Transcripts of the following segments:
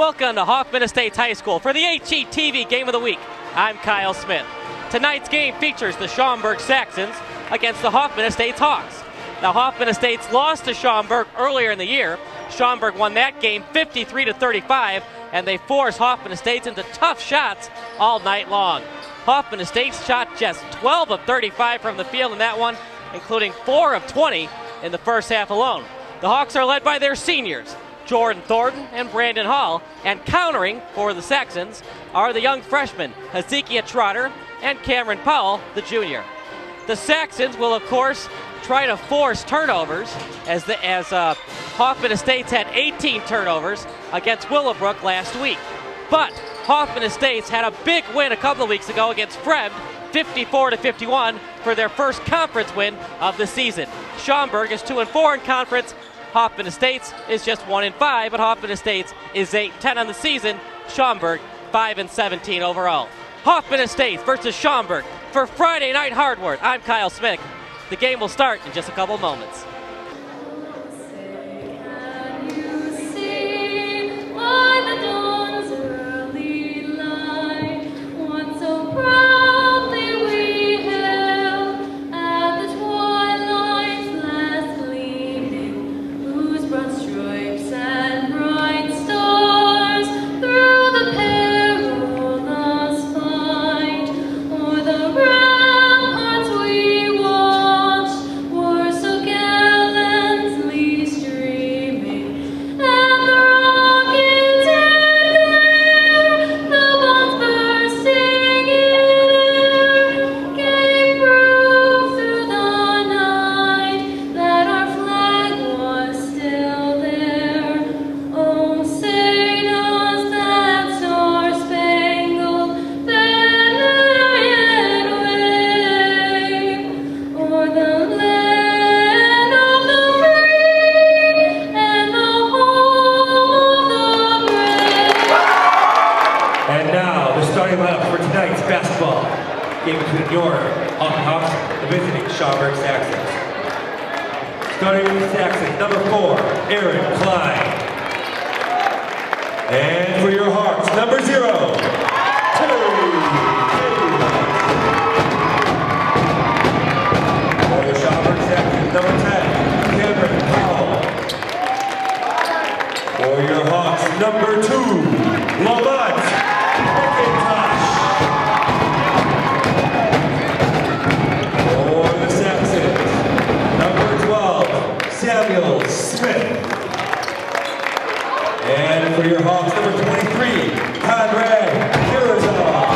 Welcome to Hoffman Estates High School for the HETV Game of the Week. I'm Kyle Smith. Tonight's game features the Schaumburg Saxons against the Hoffman Estates Hawks. Now, Hoffman Estates lost to Schaumburg earlier in the year. Schaumburg won that game 53-35, and they forced Hoffman Estates into tough shots all night long. Hoffman Estates shot just 12 of 35 from the field in that one, including 4 of 20 in the first half alone. The Hawks are led by their seniors, Jordan Thornton and Brandon Hall, and countering for the Saxons are the young freshmen, Hezekiah Trotter and Cameron Powell, the junior. The Saxons will, of course, try to force turnovers as Hoffman Estates had 18 turnovers against Willowbrook last week. But Hoffman Estates had a big win a couple of weeks ago against Fred, 54-51 for their first conference win of the season. Schaumburg is 2-4 in conference. Hoffman Estates is just 1-5, but Hoffman Estates is 8-10 on the season. Schaumburg 5-17 overall. Hoffman Estates versus Schaumburg for Friday Night Hardwood. I'm Kyle Smith. The game will start in just a couple moments. Game between your Hoffman Hawks and the visiting Schaumburg Saxons. Starting with the Saxons, number 4, Aaron Klein. And for your Hawks, number 0, Terry. For the Schaumburg Saxons, number 10, Cameron Powell. For your Hawks, number 2, Lamont McIntosh. Samuel Smith. And for your Hawks, number 23, Conrad Kirazov.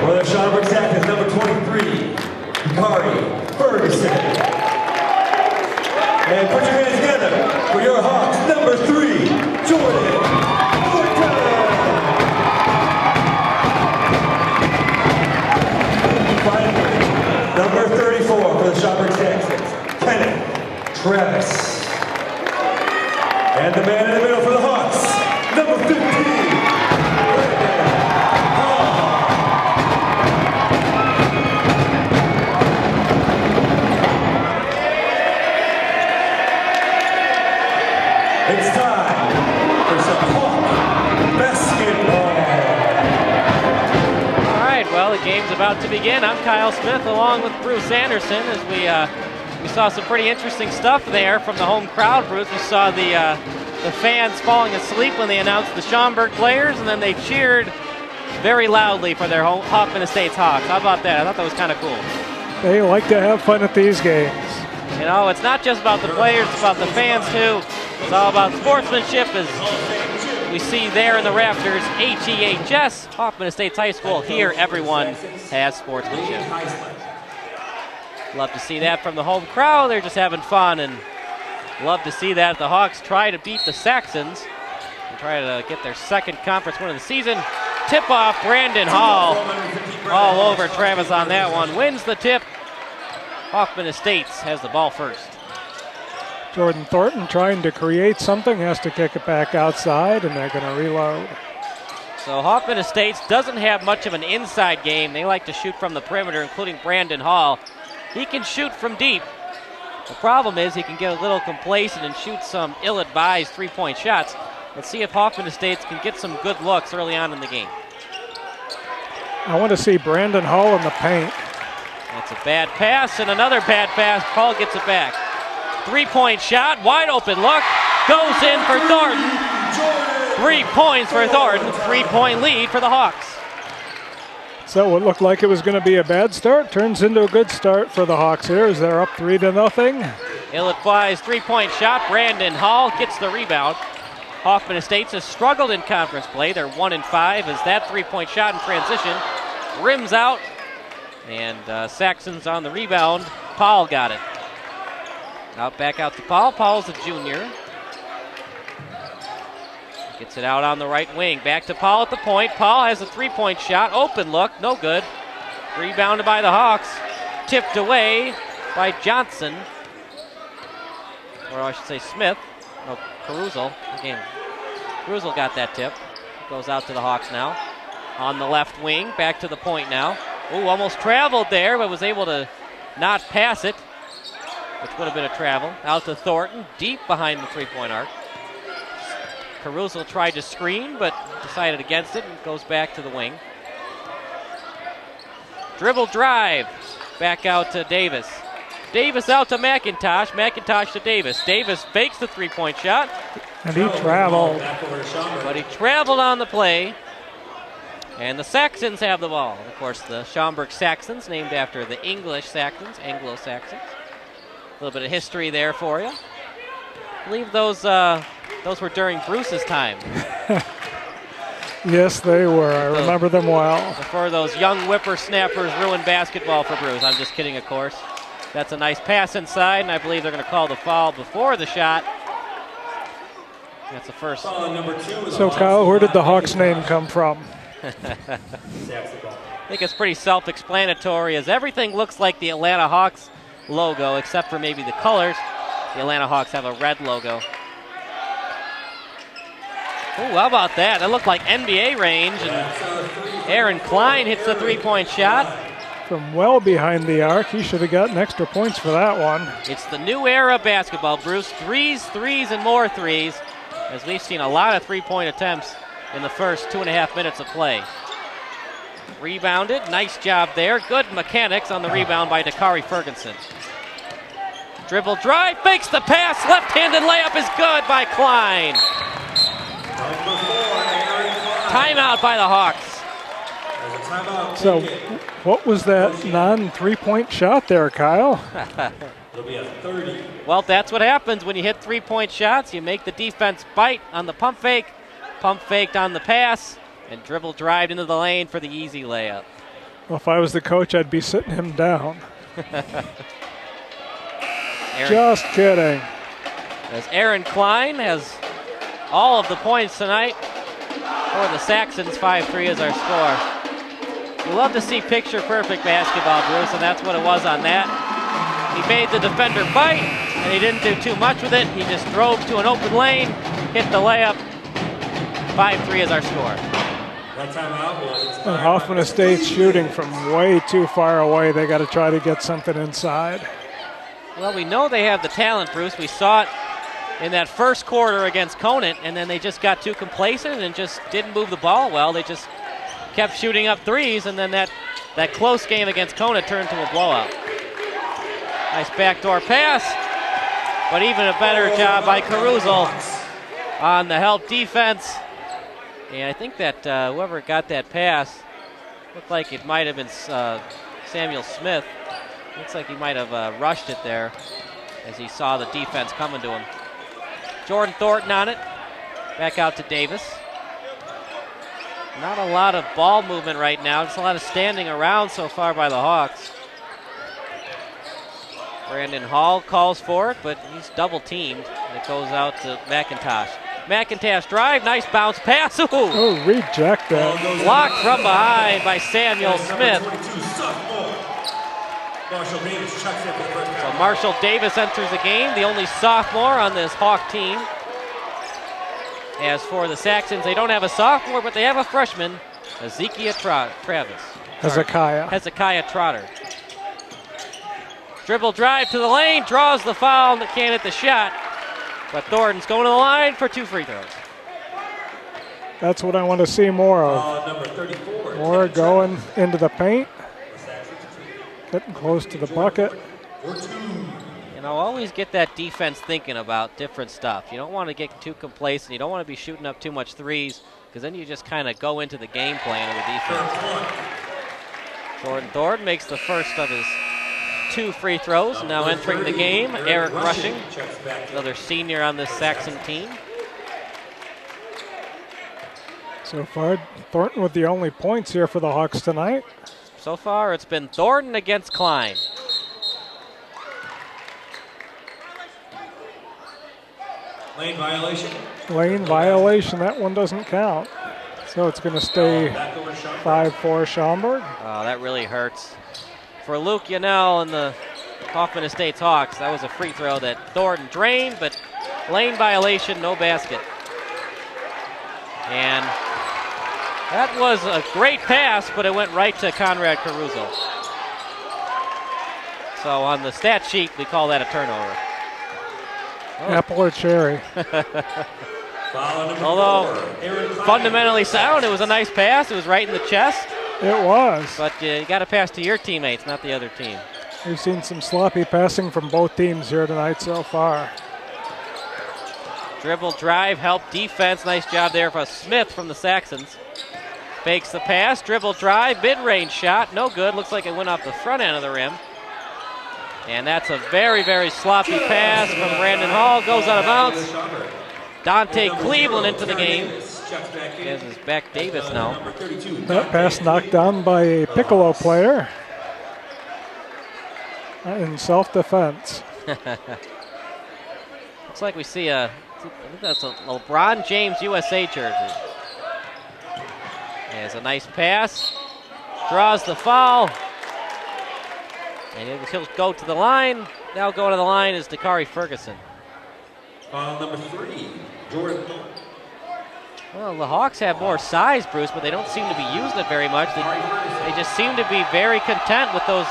For the Schaumburg Saxons, number 23, Hikari Ferguson. And put your hands together for your Hawks, number 3, Jordan. Number 34 for the Schaumburg Saxons, Kenneth Travis. And the man in the middle for the Hawks, number 15, Brandon Hall. It's time for some Hawk basketball. Well, the game's about to begin. I'm Kyle Smith along with Bruce Anderson as we saw some pretty interesting stuff there from the home crowd, Bruce. We saw the fans falling asleep when they announced the Schaumburg players, and then they cheered very loudly for their Hoffman Estates Hawks. How about that? I thought that was kind of cool. They like to have fun at these games. You know, it's not just about the players, it's about the fans too. It's all about sportsmanship, as we see there in the rafters, HEHS, Hoffman Estates High School. Here, everyone has sportsmanship. Love to see that from the home crowd. They're just having fun, and love to see that the Hawks try to beat the Saxons and try to get their second conference win of the season. Tip-off, Brandon Hall all over Travis on that one. Wins the tip. Hoffman Estates has the ball first. Jordan Thornton trying to create something, has to kick it back outside, and they're going to reload. So Hoffman Estates doesn't have much of an inside game. They like to shoot from the perimeter, including Brandon Hall. He can shoot from deep. The problem is he can get a little complacent and shoot some ill-advised three-point shots. Let's see if Hoffman Estates can get some good looks early on in the game. I want to see Brandon Hall in the paint. That's a bad pass and another bad pass. Hall gets it back. Three-point shot, wide open look, goes in for Thornton. 3 points for Thornton, 3-point lead for the Hawks. So what looked like it was going to be a bad start turns into a good start for the Hawks here as they're up 3-0. Ill-advised three-point shot. Brandon Hall gets the rebound. Hoffman Estates has struggled in conference play. They're 1-5 as that three-point shot in transition rims out. And Saxons on the rebound. Paul got it. Back out to Paul. Paul's a junior. Gets it out on the right wing. Back to Paul at the point. Paul has a three-point shot. Open look. No good. Rebounded by the Hawks. Tipped away by Johnson. Or I should say Smith. No, Caruso. Again, Caruso got that tip. Goes out to the Hawks now. On the left wing. Back to the point now. Ooh, almost traveled there, but was able to not pass it, which would have been a travel. Out to Thornton. Deep behind the three-point arc. Caruso tried to screen, but decided against it and goes back to the wing. Dribble drive. Back out to Davis. Davis out to McIntosh. McIntosh to Davis. Davis fakes the three-point shot. And he traveled. But he traveled on the play. And the Saxons have the ball. Of course, the Schaumburg Saxons, named after the English Saxons, Anglo-Saxons. A little bit of history there for you. I believe those were during Bruce's time. Yes, they were. I remember them well. Before those young whippersnappers ruined basketball for Bruce. I'm just kidding, of course. That's a nice pass inside, and I believe they're going to call the foul before the shot. That's the first. So, Kyle, where did the Hawks name come from? I think it's pretty self-explanatory as everything looks like the Atlanta Hawks logo, except for maybe the colors. The Atlanta Hawks have a red logo. Ooh, how about that? That looked like NBA range, and Aaron Klein hits the three-point shot. From well behind the arc. He should have gotten extra points for that one. It's the new era of basketball, Bruce. Threes, and more threes, as we've seen a lot of three-point attempts in the first 2.5 minutes of play. Rebounded, nice job there. Good mechanics on the rebound by Dakari Ferguson. Dribble drive, fakes the pass, left-handed layup is good by Klein. Timeout by the Hawks. So, what was that non-three-point shot there, Kyle? Well, that's what happens when you hit three-point shots. You make the defense bite on the pump fake. Pump faked on the pass, and dribble drived into the lane for the easy layup. Well, if I was the coach, I'd be sitting him down. Just kidding. As Aaron Klein has all of the points tonight for the Saxons. 5-3 is our score. We love to see picture-perfect basketball, Bruce, and that's what it was on that. He made the defender bite, and he didn't do too much with it. He just drove to an open lane, hit the layup. 5-3 is our score. Hoffman Estates shooting from way too far away. They got to try to get something inside. Well, we know they have the talent, Bruce. We saw it in that first quarter against Conant, and then they just got too complacent and just didn't move the ball well. They just kept shooting up threes, and then that close game against Conant turned to a blowout. Nice backdoor pass, but even a better job by Caruso on the help defense. And I think that whoever got that pass looked like it might have been Samuel Smith. Looks like he might have rushed it there as he saw the defense coming to him. Jordan Thornton on it. Back out to Davis. Not a lot of ball movement right now. Just a lot of standing around so far by the Hawks. Brandon Hall calls for it, but he's double teamed. And it goes out to McIntosh. McIntosh drive, nice bounce pass. Ooh. Oh, rejected. Blocked from behind by Samuel Smith. So Marshall Davis enters the game, the only sophomore on this Hawk team. As for the Saxons, they don't have a sophomore, but they have a freshman, Hezekiah Trotter. Dribble drive to the lane, draws the foul, and can't hit the shot. But Thornton's going to the line for 2 free throws. That's what I want to see more of. Number 34. More going into the paint. Getting close to the bucket. You know, always get that defense thinking about different stuff. You don't want to get too complacent. You don't want to be shooting up too much threes, because then you just kind of go into the game plan of the defense. Jordan Thornton makes the first of his 2 free throws. Now entering the game, Eric Rushing, another senior on this Saxon team. So far, Thornton with the only points here for the Hawks tonight. So far, it's been Thornton against Klein. Lane violation. Lane violation, that one doesn't count. So it's going to stay 5-4 Schaumburg. Oh, that really hurts. For Luke Yanell and the Hoffman Estates Hawks, that was a free throw that Thornton drained, but lane violation, no basket. And that was a great pass, but it went right to Conrad Caruso. So on the stat sheet, we call that a turnover. Oh. Apple or cherry. Although fundamentally sound, it was a nice pass. It was right in the chest. It was. But you got to pass to your teammates, not the other team. We've seen some sloppy passing from both teams here tonight so far. Dribble, drive, help, defense. Nice job there for Smith from the Saxons. Fakes the pass, dribble, drive, mid-range shot. No good. Looks like it went off the front end of the rim. And that's a very, very sloppy pass from Brandon Hall. Goes out of bounds. Dante Cleveland into the game. As is Beck Davis now. That pass knocked down by a Piccolo player in self-defense. Looks like we see I think that's a LeBron James USA jersey. There's a nice pass. Draws the foul. And he'll go to the line. Now going to the line is Dakari Ferguson. Number 3, Jordan Thornton. Well, the Hawks have more size, Bruce, but they don't seem to be using it very much. They just seem to be very content with those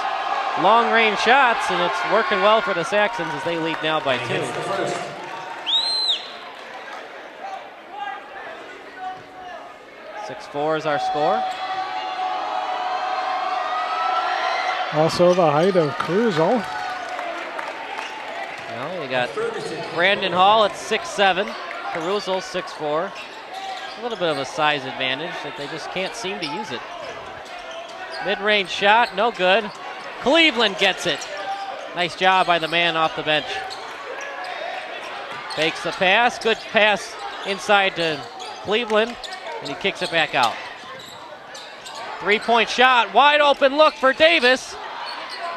long-range shots, and it's working well for the Saxons as they lead now by 2. 6-4 is our score. Also the height of Caruso. Well, you got Brandon Hall at 6'7", Caruso 6'4". A little bit of a size advantage that they just can't seem to use it. Mid-range shot, no good. Cleveland gets it. Nice job by the man off the bench. Fakes the pass, good pass inside to Cleveland, and he kicks it back out. 3-point shot, wide open look for Davis.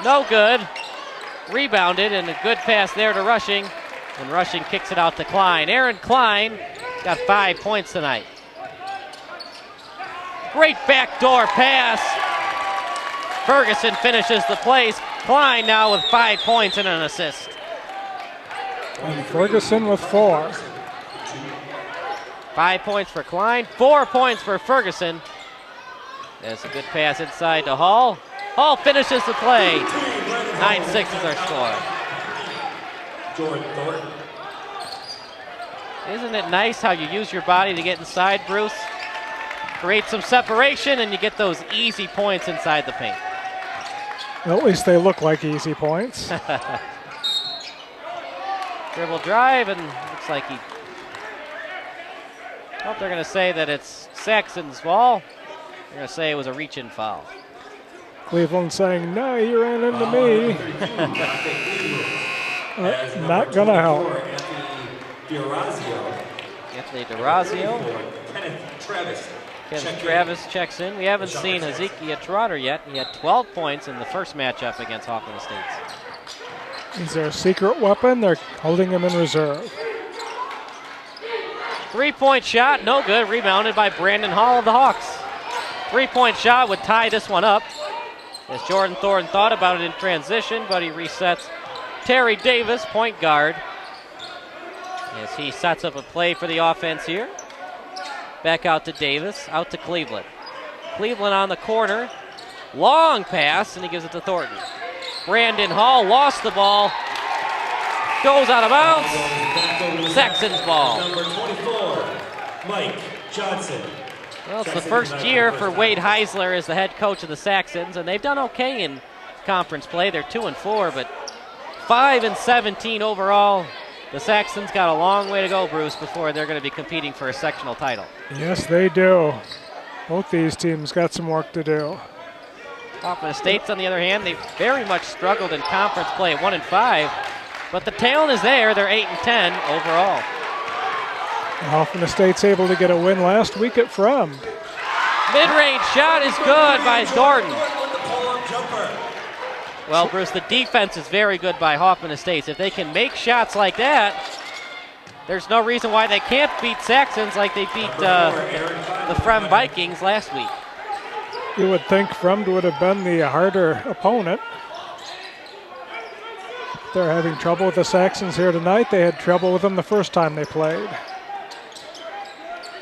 No good. Rebounded, and a good pass there to Rushing, and Rushing kicks it out to Klein. Aaron Klein got 5 points tonight. Great backdoor pass. Ferguson finishes the place. Klein now with 5 points and an assist. And Ferguson with 4. 5 points for Klein, 4 points for Ferguson. There's a good pass inside to Hall. Hall finishes the play. 9-6 is our score. Jordan Thornton. Isn't it nice how you use your body to get inside, Bruce? Create some separation, and you get those easy points inside the paint. At least they look like easy points. Dribble drive, and looks like he... Oh, they're going to say that it's Saxon's ball. They're going to say it was a reach-in foul. Cleveland saying, no, you ran into me. Not going to help. Anthony DeRazio. Kenneth Travis checks in. We haven't seen Hezekiah Trotter yet. He had 12 points in the first matchup against Hoffman Estates. Is there a secret weapon? They're holding him in reserve. 3-point shot, no good. Rebounded by Brandon Hall of the Hawks. 3-point shot would tie this one up, as Jordan Thornton thought about it in transition, but he resets Terry Davis, point guard, as he sets up a play for the offense here. Back out to Davis, out to Cleveland. Cleveland on the corner. Long pass, and he gives it to Thornton. Brandon Hall lost the ball. Goes out of bounds. Saxons ball. Number 24, Mike Johnson. Well, it's the first year for Wade Heisler as the head coach of the Saxons, and they've done okay in conference play. They're 2-4, but 5-17 overall. The Saxons got a long way to go, Bruce, before they're going to be competing for a sectional title. Yes, they do. Both these teams got some work to do. Hoffman Estates, on the other hand, they very much struggled in conference play at 1-5, but the talent is there. They're 8-10 overall. Hoffman Estates able to get a win last week at Frem. Mid-range shot is good by Thornton. Well, Bruce, the defense is very good by Hoffman Estates. If they can make shots like that, there's no reason why they can't beat Saxons like they beat the Frem Vikings last week. You would think Frem would have been the harder opponent. They're having trouble with the Saxons here tonight. They had trouble with them the first time they played.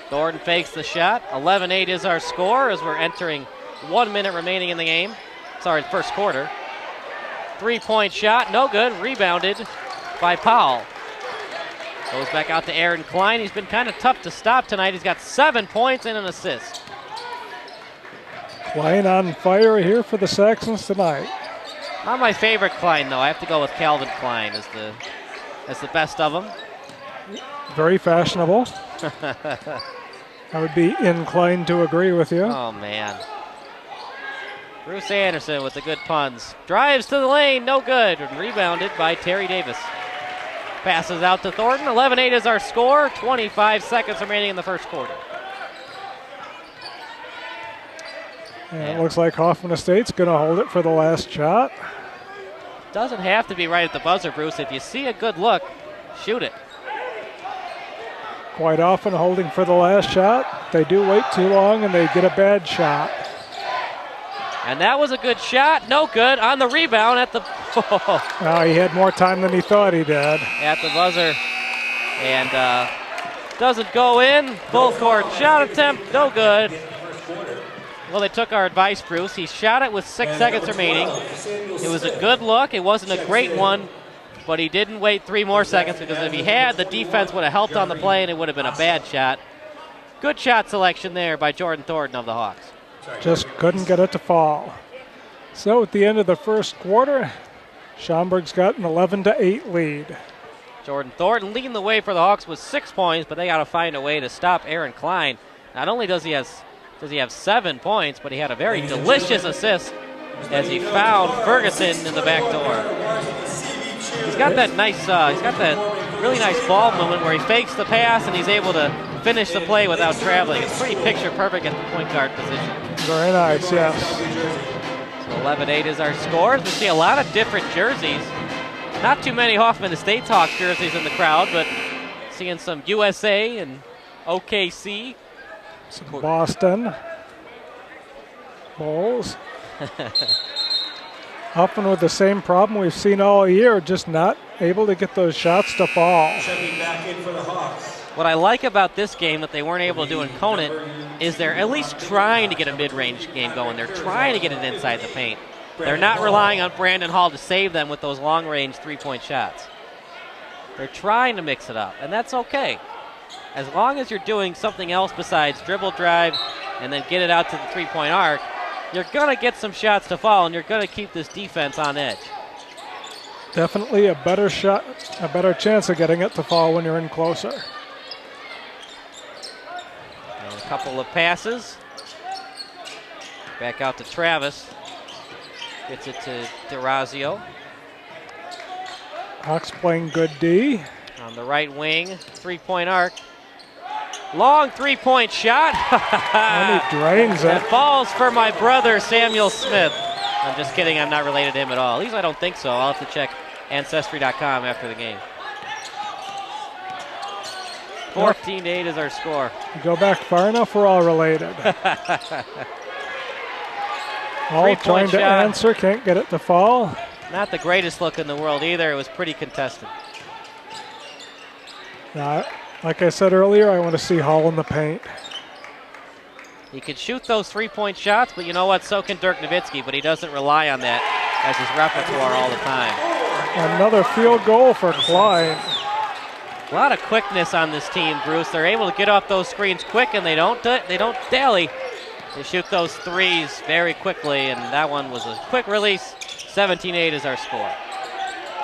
Thornton fakes the shot. 11-8 is our score as we're entering 1 minute remaining in the game. Sorry, first quarter. Three-point shot, no good. Rebounded by Powell. Goes back out to Aaron Klein. He's been kind of tough to stop tonight. He's got 7 points and an assist. Klein on fire here for the Saxons tonight. Not my favorite Klein, though. I have to go with Calvin Klein as the best of them. Very fashionable. I would be inclined to agree with you. Oh, man. Bruce Anderson with the good puns. Drives to the lane, no good. Rebounded by Terry Davis. Passes out to Thornton. 11-8 is our score. 25 seconds remaining in the first quarter. And it looks like Hoffman Estate's going to hold it for the last shot. Doesn't have to be right at the buzzer, Bruce. If you see a good look, shoot it. Quite often holding for the last shot. They do wait too long and they get a bad shot. And that was a good shot. No good on the rebound at the He had more time than he thought he did. at the buzzer. And doesn't go in. Full court shot attempt. No good. Well, they took our advice, Bruce. He shot it with 6 seconds remaining. It was a good look. It wasn't a great one, but he didn't wait 3 more seconds because if he had, the defense would have helped on the play and it would have been a bad shot. Good shot selection there by Jordan Thornton of the Hawks. Just couldn't get it to fall. So at the end of the first quarter, Schaumburg's got an 11-8 lead. Jordan Thornton leading the way for the Hawks with 6 points, but they got to find a way to stop Aaron Klein. Not only does he have 7 points, but he had a very delicious assist as he found Ferguson in the back door. He's got that really nice ball movement where he fakes the pass and he's able to finish the play without traveling. It's pretty picture perfect at the point guard position. Very nice, yes. So 11-8 is our score. We see a lot of different jerseys. Not too many Hoffman Estates Hawks jerseys in the crowd, but seeing some USA and OKC. Some Boston Bulls. Hoffman with the same problem we've seen all year, just not able to get those shots to fall. Checking back in for the Hawks. What I like about this game that they weren't able to do in Conant is they're at least trying to get a mid-range game going. They're trying to get it inside the paint. They're not relying on Brandon Hall to save them with those long-range three-point shots. They're trying to mix it up, and that's okay. As long as you're doing something else besides dribble, drive, and then get it out to the three-point arc, you're going to get some shots to fall, and you're going to keep this defense on edge. Definitely a better shot, a better chance of getting it to fall when you're in closer. And a couple of passes. Back out to Travis. Gets it to DeRazio. Hawks playing good D. On the right wing, three-point arc. Long three-point shot. And he drains it. It falls for my brother, Samuel Smith. I'm just kidding. I'm not related to him at all. At least I don't think so. I'll have to check Ancestry.com after the game. 14-8 is our score. You go back far enough, we're all related. All trying to answer, can't get it to fall. Not the greatest look in the world either. It was pretty contested. Like I said earlier, I want to see Hall in the paint. He can shoot those three-point shots, but you know what? So can Dirk Nowitzki, but he doesn't rely on that. That's his repertoire all the time. Another field goal for Klein. A lot of quickness on this team, Bruce. They're able to get off those screens quick, and they don't dally. They shoot those threes very quickly, and that one was a quick release. 17-8 is our score.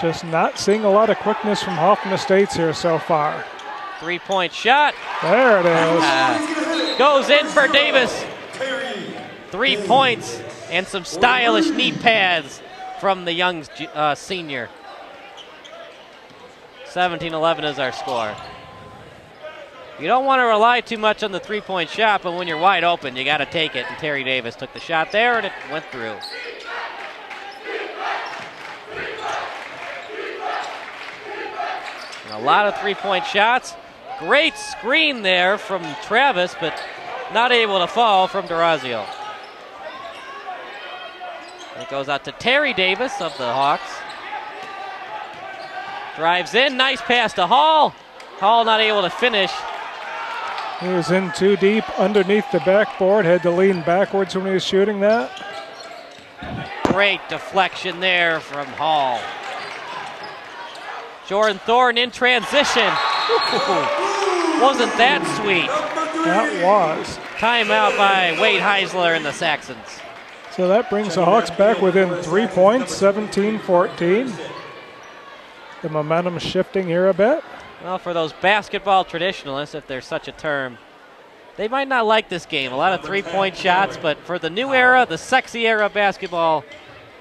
Just not seeing a lot of quickness from Hoffman Estates here so far. 3-point shot. There it is. Goes in for Davis. 3 points and some stylish knee pads from the young senior. 17-11 is our score. You don't want to rely too much on the 3-point shot, but when you're wide open, you got to take it. And Terry Davis took the shot there, and it went through. And a lot of 3-point shots. Great screen there from Travis, but not able to fall from DeRazio. It goes out to Terry Davis of the Hawks. Drives in, nice pass to Hall. Hall not able to finish. He was in too deep underneath the backboard, had to lean backwards when he was shooting that. Great deflection there from Hall. Jordan Thornton in transition. Wasn't that sweet? That was. Timeout by Wade Heisler and the Saxons. So that brings the Hawks back within 3 points, 17-14. The momentum shifting here a bit. Well, for those basketball traditionalists, if there's such a term, they might not like this game. A lot of 3-point shots, but for the new era, the sexy era of basketball,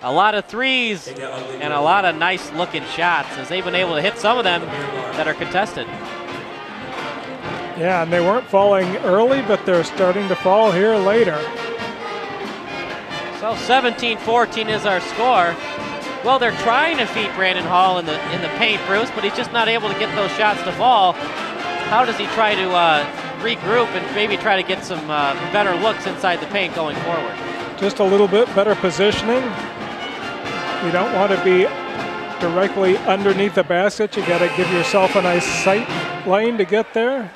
a lot of threes and a lot of nice-looking shots, as they've been able to hit some of them that are contested. Yeah, and they weren't falling early, but they're starting to fall here later. So 17-14 is our score. Well, they're trying to feed Brandon Hall in the paint, Bruce, but he's just not able to get those shots to fall. How does he try to regroup and maybe try to get some better looks inside the paint going forward? Just a little bit better positioning. You don't want to be directly underneath the basket. You got to give yourself a nice sight lane to get there.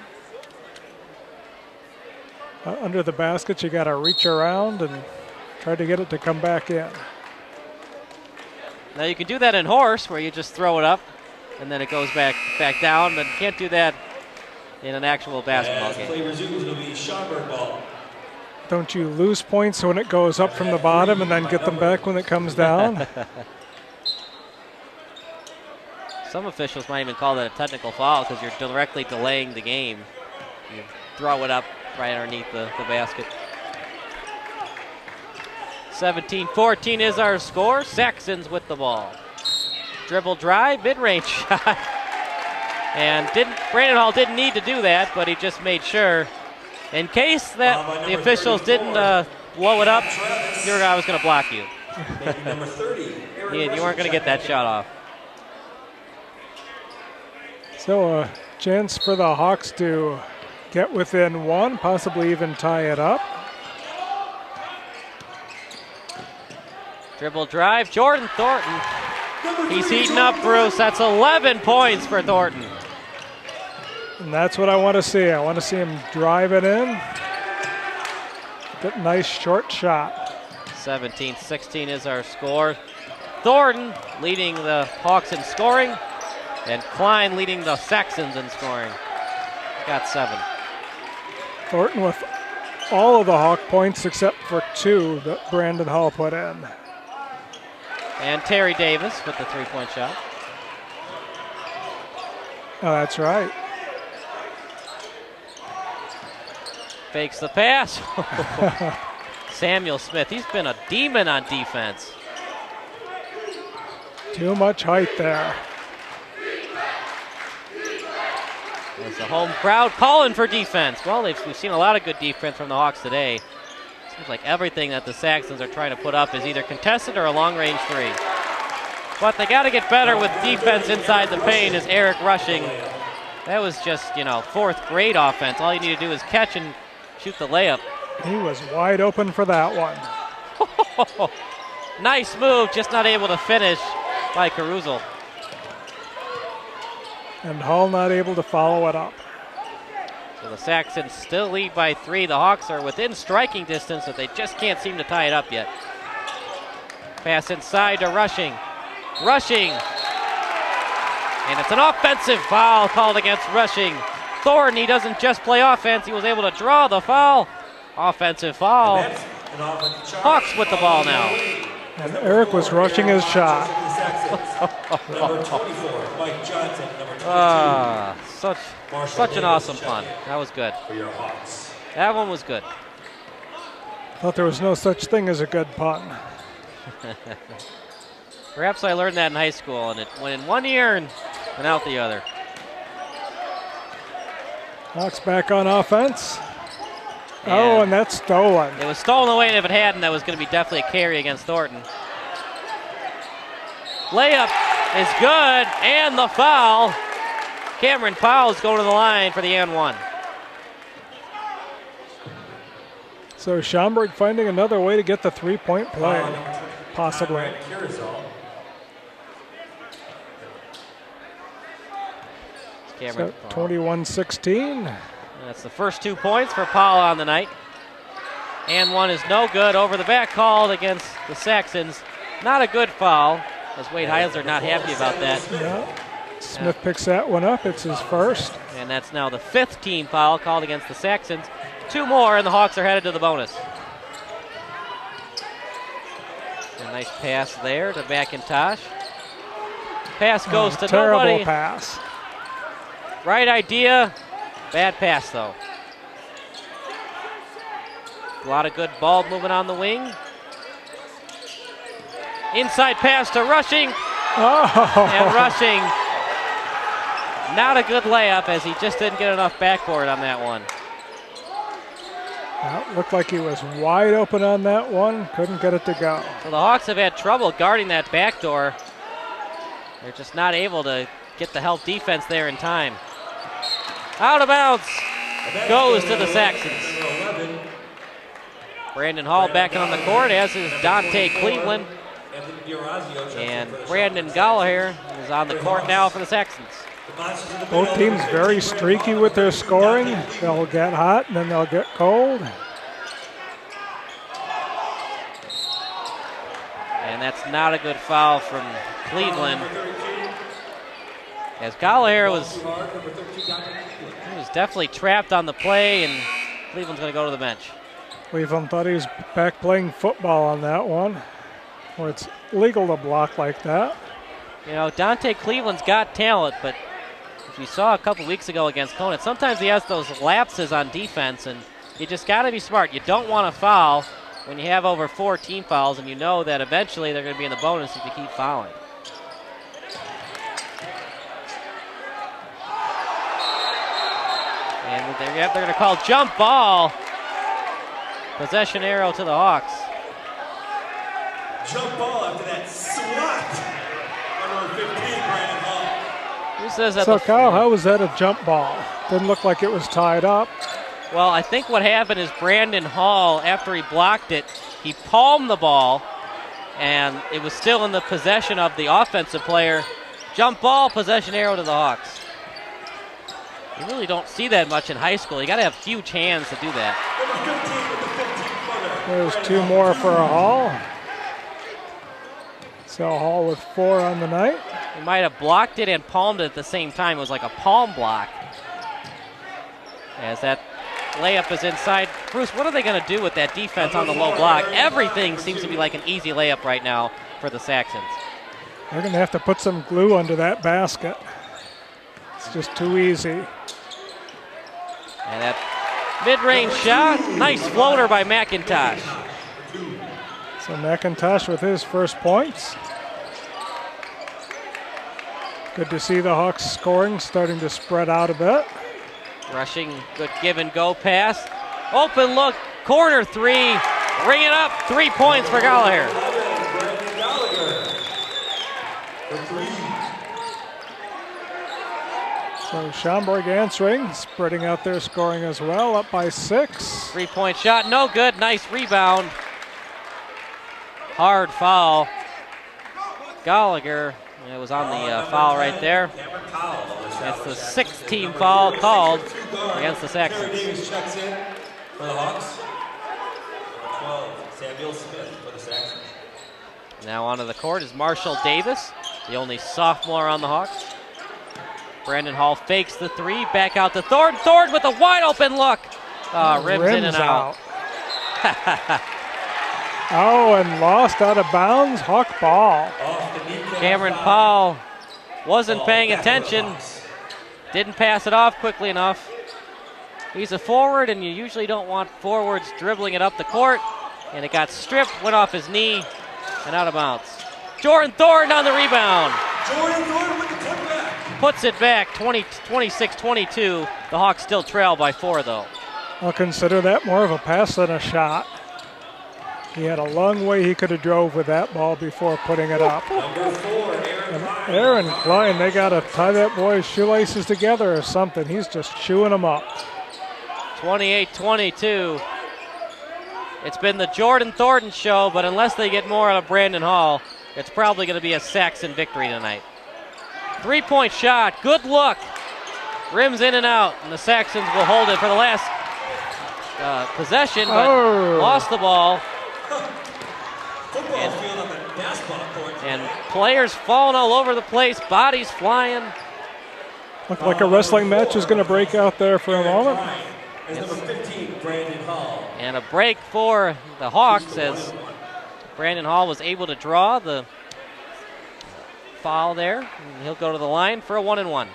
Under the basket, you got to reach around and try to get it to come back in. Now you can do that in horse, where you just throw it up and then it goes back down, but you can't do that in an actual basketball game. Play resumes, it'll be Schaumburg ball. Don't you lose points when it goes up from the bottom and then get them back when it comes down? Some officials might even call that a technical foul because you're directly delaying the game. You throw it up right underneath the basket. 17-14 is our score. Saxons with the ball. Dribble drive, mid-range shot. And Brandon Hall didn't need to do that, but he just made sure. In case that the officials didn't blow it up, your guy was going to block you. Number 30. You weren't going to get that shot off. So a chance for the Hawks to get within one, possibly even tie it up. Dribble drive, Jordan Thornton. He's heating up, Bruce. That's 11 points for Thornton. And that's what I want to see. I want to see him drive it in. Get a nice short shot. 17-16 is our score. Thornton leading the Hawks in scoring, and Klein leading the Saxons in scoring. Got 7. Thornton with all of the Hawk points except for 2 that Brandon Hall put in. And Terry Davis with the 3-point shot. Oh, that's right. Fakes the pass. Samuel Smith, he's been a demon on defense. Too much height there. There's the home crowd calling for defense. Well, we've seen a lot of good defense from the Hawks today. Seems like everything that the Saxons are trying to put up is either contested or a long-range 3. But they got to get better with defense inside the paint, as Eric rushing. That was just, 4th grade offense. All you need to do is catch and shoot the layup. He was wide open for that one. Nice move, just not able to finish by Caruso. And Hall not able to follow it up. So the Saxons still lead by 3. The Hawks are within striking distance, but they just can't seem to tie it up yet. Pass inside to Rushing. Rushing. And it's an offensive foul called against Rushing. Thornton, he doesn't just play offense, he was able to draw the foul. Offensive foul. Hawks with the ball now. And Eric was rushing his shot. Number 24, Mike Johnson. Such an awesome punt. That was good. That one was good. Thought there was no such thing as a good punt. Perhaps I learned that in high school, and it went in one ear and went out the other. Hawks back on offense. Oh, and that's stolen. It was stolen away, and if it hadn't, that was going to be definitely a carry against Thornton. Layup is good, and the foul. Cameron Powell's going to the line for the and one. So Schaumburg finding another way to get the three-point play, possibly. So 21-16. That's the first 2 points for Powell on the night. And one is no good. Over the back called against the Saxons. Not a good foul, as Wade Heisler not happy about that. Yeah. Smith picks that one up. It's his first. And that's now the 5th team foul called against the Saxons. 2 more, and the Hawks are headed to the bonus. A nice pass there to McIntosh. Pass goes to terrible nobody. Pass. Right idea. Bad pass, though. A lot of good ball movement on the wing. Inside pass to Rushing. Oh. And Rushing, not a good layup, as he just didn't get enough backboard on that one. Well, looked like he was wide open on that one. Couldn't get it to go. So the Hawks have had trouble guarding that backdoor. They're just not able to get the help defense there in time. Out of bounds. Goes to the Saxons. Brandon Hall back on the court, as is Dante Cleveland. And Brandon Gallagher is on the court now for the Saxons. Both teams very streaky with their scoring. They'll get hot and then they'll get cold. And that's not a good foul from Cleveland. As Gallagher was definitely trapped on the play, and Cleveland's going to go to the bench. Cleveland thought he was back playing football on that one, where it's legal to block like that. You know, Dante Cleveland's got talent, but if you saw a couple weeks ago against Conant, sometimes he has those lapses on defense, and you just got to be smart. You don't want to foul when you have over 4 team fouls, and you know that eventually they're going to be in the bonus if you keep fouling. And they're going to call jump ball. Possession arrow to the Hawks. Jump ball after that swat. Number 15, Brandon Hall. Who says that? So, Kyle, how was that a jump ball? Didn't look like it was tied up. Well, I think what happened is Brandon Hall, after he blocked it, he palmed the ball, and it was still in the possession of the offensive player. Jump ball, possession arrow to the Hawks. You really don't see that much in high school. You got to have huge hands to do that. There's 2 more for a Hall. So Hall with 4 on the night. He might have blocked it and palmed it at the same time. It was like a palm block. As that layup is inside. Bruce, what are they going to do with that defense on the low block? Everything seems to be like an easy layup right now for the Saxons. They're going to have to put some glue under that basket. It's just too easy. And that mid-range shot, nice floater by McIntosh. So McIntosh with his first points. Good to see the Hawks scoring, starting to spread out a bit. Rushing, good give and go pass. Open look, corner 3, ring it up, 3 points for Gallagher. So Schaumburg answering, spreading out their scoring as well, up by 6. 3-point shot, no good, nice rebound. Hard foul. Gallagher, it was on the foul right there. That's the 6th team foul called against the Saxons. Checks in for the Hawks. 12, Samuel Smith for the Saxons. Now onto the court is Marshall Davis, the only sophomore on the Hawks. Brandon Hall fakes the three, back out to Thornton. Thornton with a wide open look. Rims in and out. Oh, and lost out of bounds. Hawk ball. Cameron Powell wasn't paying attention. Didn't pass it off quickly enough. He's a forward, and you usually don't want forwards dribbling it up the court. And it got stripped, went off his knee, and out of bounds. Jordan Thornton on the rebound. Jordan Thornton with the putback. Puts it back, 26-22. The Hawks still trail by 4, though. I'll consider that more of a pass than a shot. He had a long way he could have drove with that ball before putting it up. Number 4, Aaron Klein, they got to tie that boy's shoelaces together or something. He's just chewing them up. 28-22. It's been the Jordan Thornton show, but unless they get more out of Brandon Hall, it's probably going to be a Saxon victory tonight. 3-point shot, good look. Rims in and out, and the Saxons will hold it for the last possession, but lost the ball. And players falling all over the place, bodies flying. Looked like a wrestling match is going to break out there for a moment. Number 15, Brandon Hall. And a break for the Hawks as Brandon Hall was able to draw the foul there. And he'll go to the line for a 1-and-1.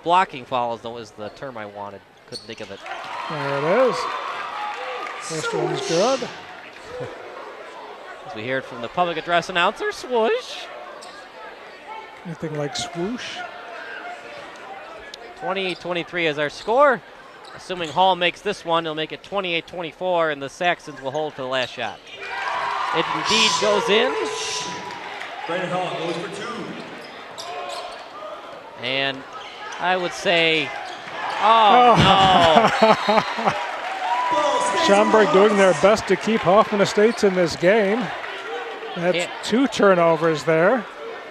Blocking foul is the term I wanted. Couldn't think of it. There it is. First one's good. As we hear it from the public address announcer, swoosh. Anything like swoosh? 28-23 is our score. Assuming Hall makes this one, he'll make it 28-24, and the Saxons will hold for the last shot. It indeed goes in. Brandon Hall goes for 2. And I would say, oh no. Schaumburg doing their best to keep Hoffman Estates in this game. That's 2 turnovers there.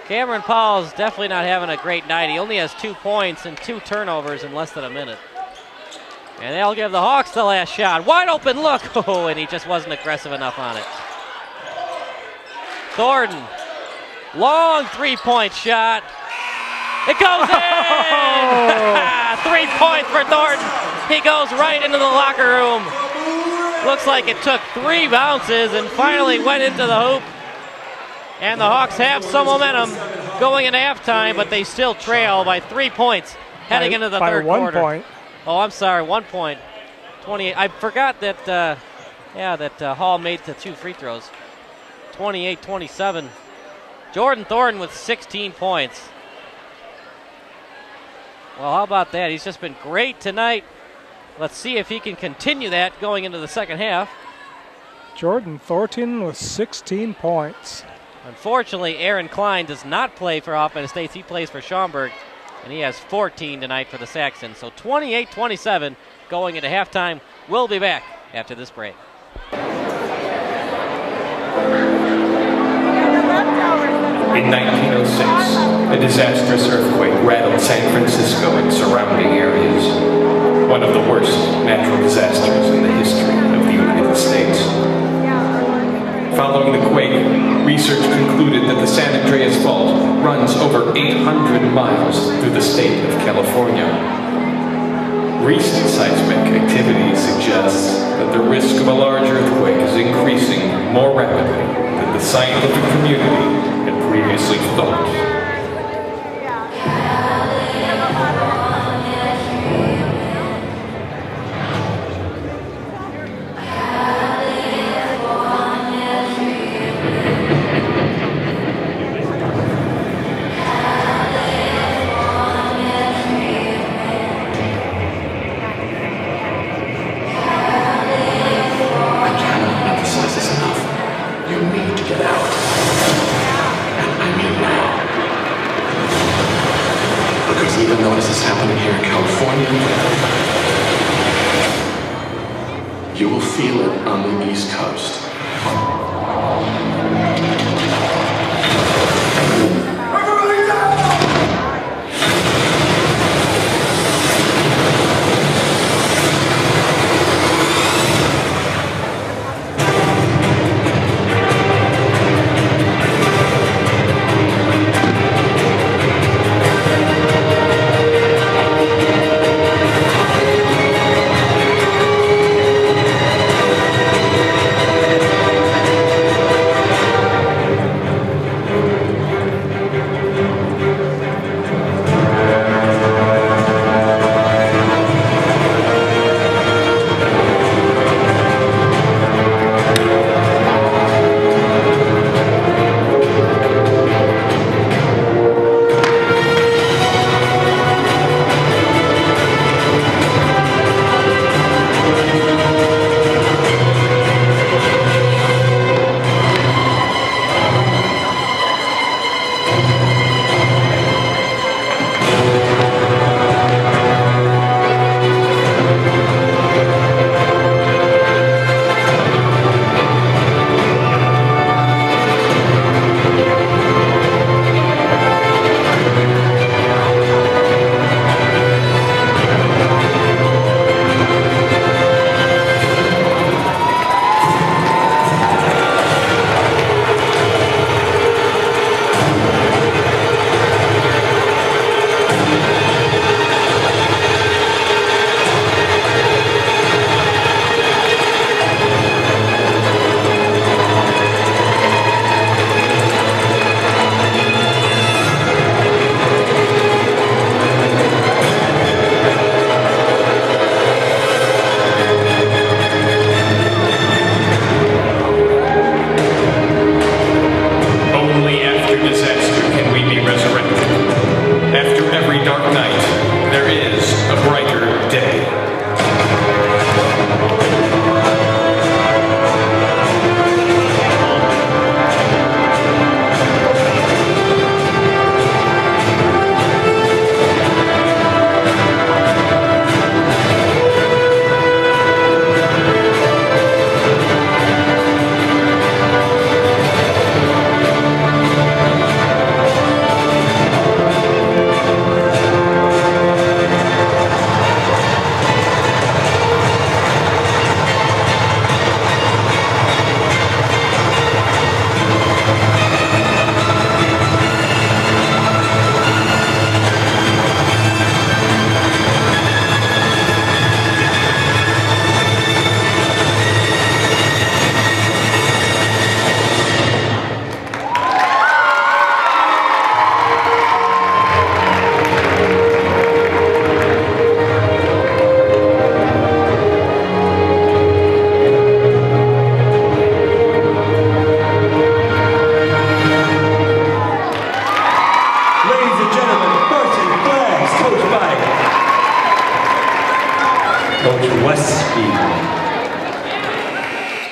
Cameron Powell's definitely not having a great night. He only has 2 points and 2 turnovers in less than a minute. And they'll give the Hawks the last shot. Wide open look. Oh, and he just wasn't aggressive enough on it. Thornton, long 3-point shot. It goes in! 3 points for Thornton. He goes right into the locker room. Looks like it took 3 bounces and finally went into the hoop. And the Hawks have some momentum going into halftime, but they still trail by 3 points heading into the third quarter. By 1 point. Oh, I'm sorry, 1 point. 28. I forgot that, Hall made the 2 free throws. 28-27. Jordan Thornton with 16 points. Well, how about that? He's just been great tonight. Let's see if he can continue that going into the second half. Jordan Thornton with 16 points. Unfortunately, Aaron Klein does not play for Hoffman Estates. He plays for Schaumburg, and he has 14 tonight for the Saxons. So 28-27 going into halftime. We'll be back after this break. In 1906, a disastrous earthquake rattled San Francisco and surrounding areas. One of the worst natural disasters in the history of the United States. Following the quake, research concluded that the San Andreas Fault runs over 800 miles through the state of California. Recent seismic activity suggests that the risk of a large earthquake is increasing more rapidly than the scientific community had previously thought. Even though this is happening here in California, you will feel it on the East Coast.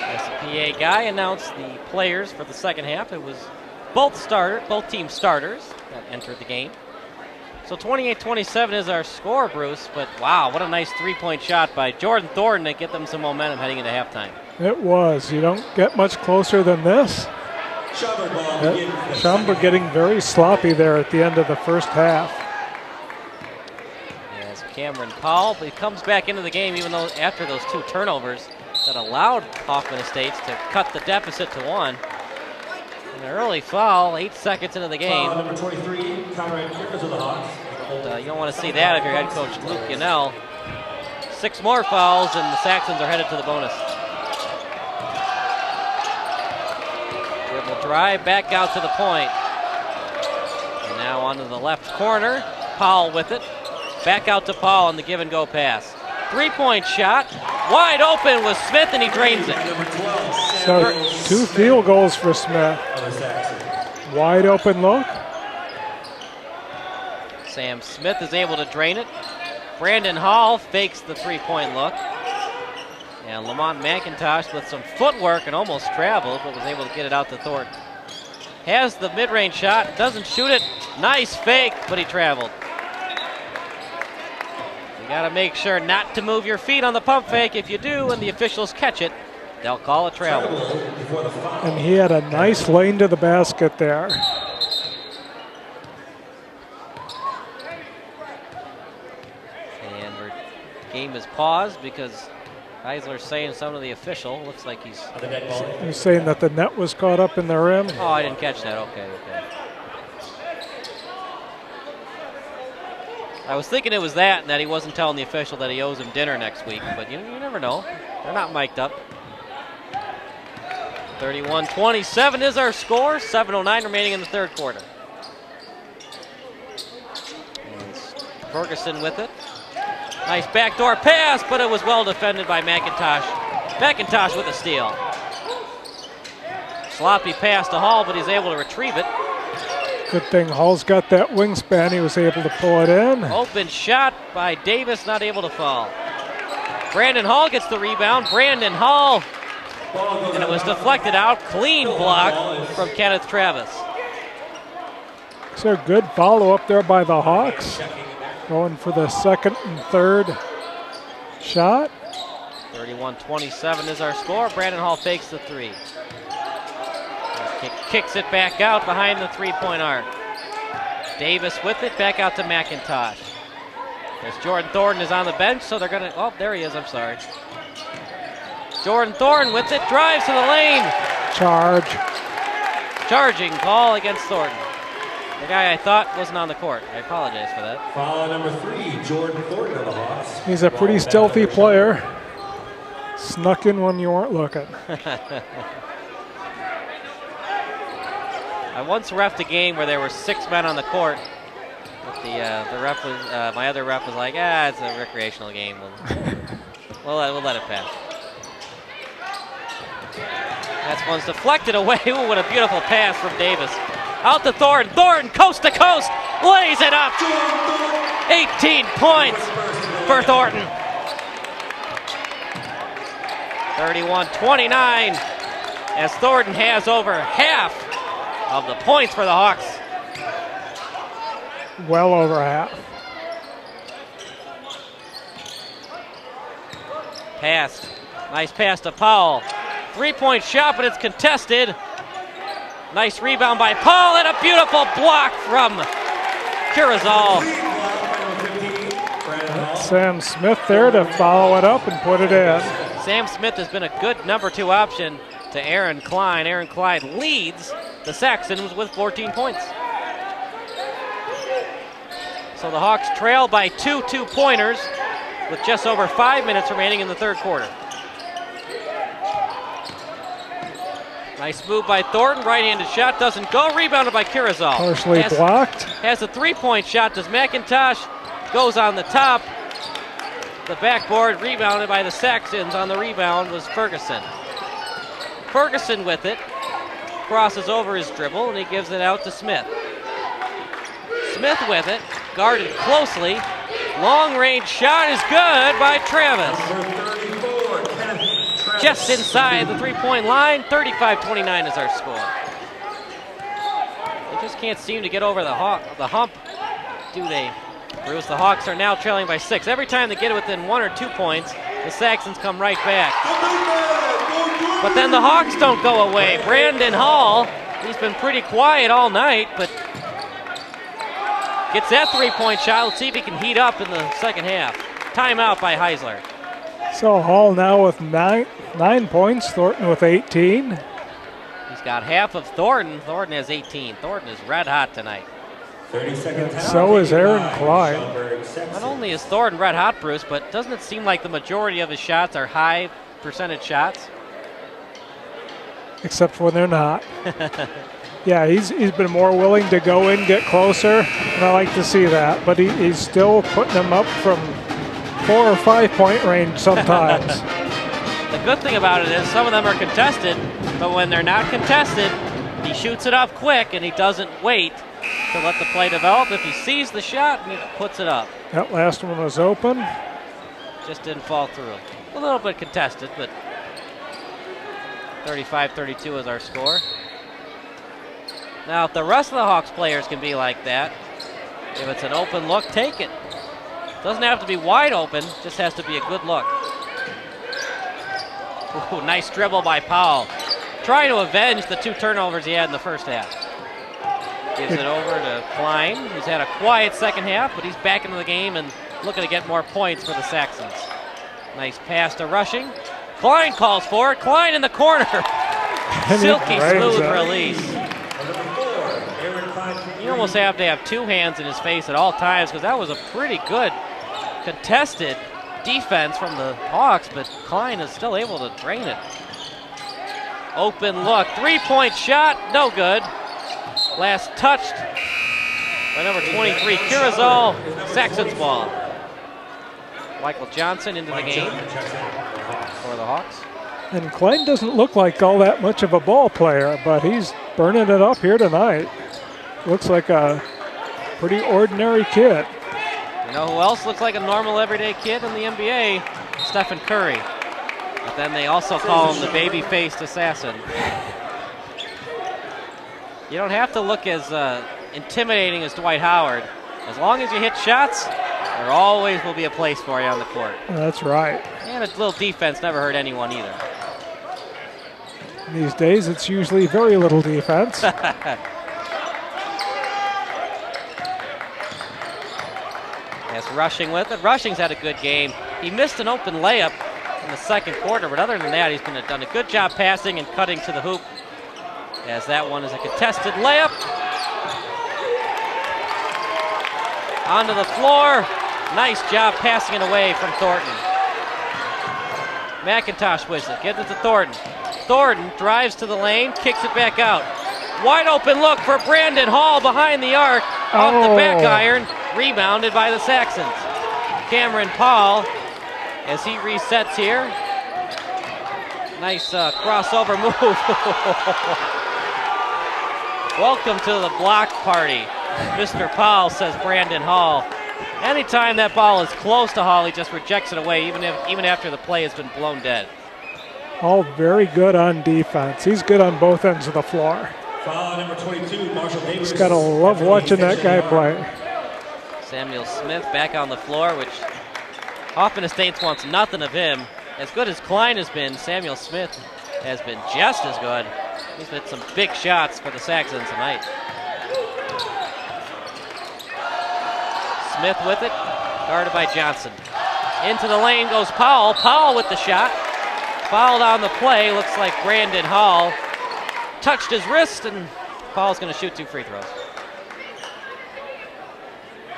As the PA guy announced the players for the second half, it was both team starters that entered the game. So 28-27 is our score, Bruce, but wow, what a nice three-point shot by Jordan Thornton to get them some momentum heading into halftime. It was. You don't get much closer than this. Schaumburg getting very sloppy there at the end of the first half. As Cameron Powell, but he comes back into the game even though after those two turnovers that allowed Hoffman Estates to cut the deficit to 1. An early foul, 8 seconds into the game. Foul number 23, Conrad Kickers of the Hawks. But, you don't want to see that if you're head coach Luke Gunnell. 6 more fouls and the Saxons are headed to the bonus. Dribble drive, back out to the point. And now onto the left corner. Powell with it. Back out to Powell on the give and go pass. 3-point shot. Wide open was Smith and he drains it. So 2 field goals for Smith. Wide open look. Sam Smith is able to drain it. Brandon Hall fakes the 3-point look. And Lamont McIntosh with some footwork and almost traveled, but was able to get it out to Thornton. Has the mid-range shot, doesn't shoot it. Nice fake, but he traveled. You gotta make sure not to move your feet on the pump fake. If you do and the officials catch it, they'll call a travel. And he had a nice lane to the basket there. And our game is paused because Heisler's saying something to the official. Looks like he's saying that the net was caught up in the rim. Oh, I didn't catch that. Okay. I was thinking it was that, and that he wasn't telling the official that he owes him dinner next week, but you never know. They're not mic'd up. 31-27 is our score. 7:09 remaining in the third quarter. And Ferguson with it. Nice backdoor pass, but it was well defended by McIntosh. McIntosh with a steal. Sloppy pass to Hall, but he's able to retrieve it. Good thing Hall's got that wingspan. He was able to pull it in. Open shot by Davis, not able to fall. Brandon Hall gets the rebound. Brandon Hall, and it was deflected out. Clean block from Kenneth Travis. So a good follow up there by the Hawks. Going for the second and third shot. 31-27 is our score. Brandon Hall fakes the 3. Kicks it back out behind the 3-point arc. Davis with it, back out to McIntosh. As Jordan Thornton is on the bench, so they're gonna, oh, there he is, I'm sorry. Jordan Thornton with it, drives to the lane. Charge. Charging call against Thornton. The guy I thought wasn't on the court. I apologize for that. Foul number 3, Jordan Thornton of the Hawks. He's a pretty stealthy player. Snuck in when you weren't looking. I once reffed a game where there were 6 men on the court. But the ref was, my other ref was like, it's a recreational game. We'll let it pass. That's one's deflected away. Ooh, what a beautiful pass from Davis. Out to Thornton. Thornton, coast to coast, lays it up. 18 points for Thornton. 31-29 as Thornton has over half of the points for the Hawks. Well over half. Pass. Nice pass to Powell. 3-point shot, but it's contested. Nice rebound by Powell and a beautiful block from Curazal. Sam Smith there to follow it up and put it in. Sam Smith has been a good number 2 option to Aaron Klein. Aaron Klein leads the Saxons with 14 points. So the Hawks trail by 2 2-pointers with just over 5 minutes remaining in the third quarter. Nice move by Thornton. Right-handed shot doesn't go. Rebounded by Curazal. Partially blocked. Has a 3-point shot. Does McIntosh. Goes on the top. The backboard rebounded by the Saxons. On the rebound was Ferguson. Ferguson with it. Crosses over his dribble and he gives it out to Smith. Smith with it. Guarded closely. Long range shot is good by Travis. Number 34, just inside the three-point line. 35-29 is our score. They just can't seem to get over the hump, do they? Bruce, the Hawks are now trailing by 6. Every time they get it within 1 or 2 points, the Saxons come right back. But then the Hawks don't go away. Brandon Hall, he's been pretty quiet all night, but gets that three-point shot. Let's see if he can heat up in the second half. Timeout by Heisler. So Hall now with 9 points, Thornton with 18. He's got half of Thornton. Thornton has 18. Thornton is red hot tonight. 30-second timeout. So is Aaron Klein. Not only is Thornton red hot, Bruce, but doesn't it seem like the majority of his shots are high percentage shots? Except for when they're not. Yeah, he's been more willing to go in, get closer, and I like to see that. But he's still putting them up from 4 or 5 point range sometimes. The good thing about it is some of them are contested, but when they're not contested, he shoots it up quick and he doesn't wait to let the play develop. If he sees the shot, he puts it up. That last one was open. Just didn't fall through. A little bit contested, but 35-32 is our score. Now, if the rest of the Hawks players can be like that, if it's an open look, take it. Doesn't have to be wide open, just has to be a good look. Ooh, nice dribble by Powell. Trying to avenge the 2 turnovers he had in the first half. Gives it over to Klein, who's had a quiet second half, but he's back into the game and looking to get more points for the Saxons. Nice pass to Rushing. Klein calls for it. Klein in the corner. Silky smooth release. You almost have to have 2 hands in his face at all times because that was a pretty good contested defense from the Hawks, but Klein is still able to drain it. Open look, 3-point shot, no good. Last touched by number 23, Curazal, Saxons ball. Michael Johnson into the game for the Hawks. And Klein doesn't look like all that much of a ball player, but he's burning it up here tonight. Looks like a pretty ordinary kid. You know who else looks like a normal everyday kid in the NBA? Stephen Curry. But then they also call him the baby-faced assassin. You don't have to look as intimidating as Dwight Howard. As long as you hit shots, there always will be a place for you on the court. That's right. And a little defense never hurt anyone either. These days, it's usually very little defense. Yes, Rushing with it. Rushing's had a good game. He missed an open layup in the second quarter, but other than that, he's done a good job passing and cutting to the hoop. As that one is a contested layup. Onto the floor. Nice job passing it away from Thornton. McIntosh with it. Gives it to Thornton. Thornton drives to the lane, kicks it back out. Wide open look for Brandon Hall behind the arc. Off the back iron. Rebounded by the Saxons. Cameron Paul, as he resets here. Nice crossover move. Welcome to the block party, Mr. Powell, says Brandon Hall. Anytime that ball is close to Hall, he just rejects it away, even after the play has been blown dead. All very good on defense. He's good on both ends of the floor. Foul number 22, Marshall Davis. Just gotta love watching that guy play. Samuel Smith back on the floor, which Hoffman Estates wants nothing of him. As good as Klein has been, Samuel Smith has been just as good. He's hit some big shots for the Saxons tonight. Smith with it, guarded by Johnson. Into the lane goes Powell. Powell with the shot. Fouled on the play, looks like Brandon Hall touched his wrist, and Powell's going to shoot 2 free throws.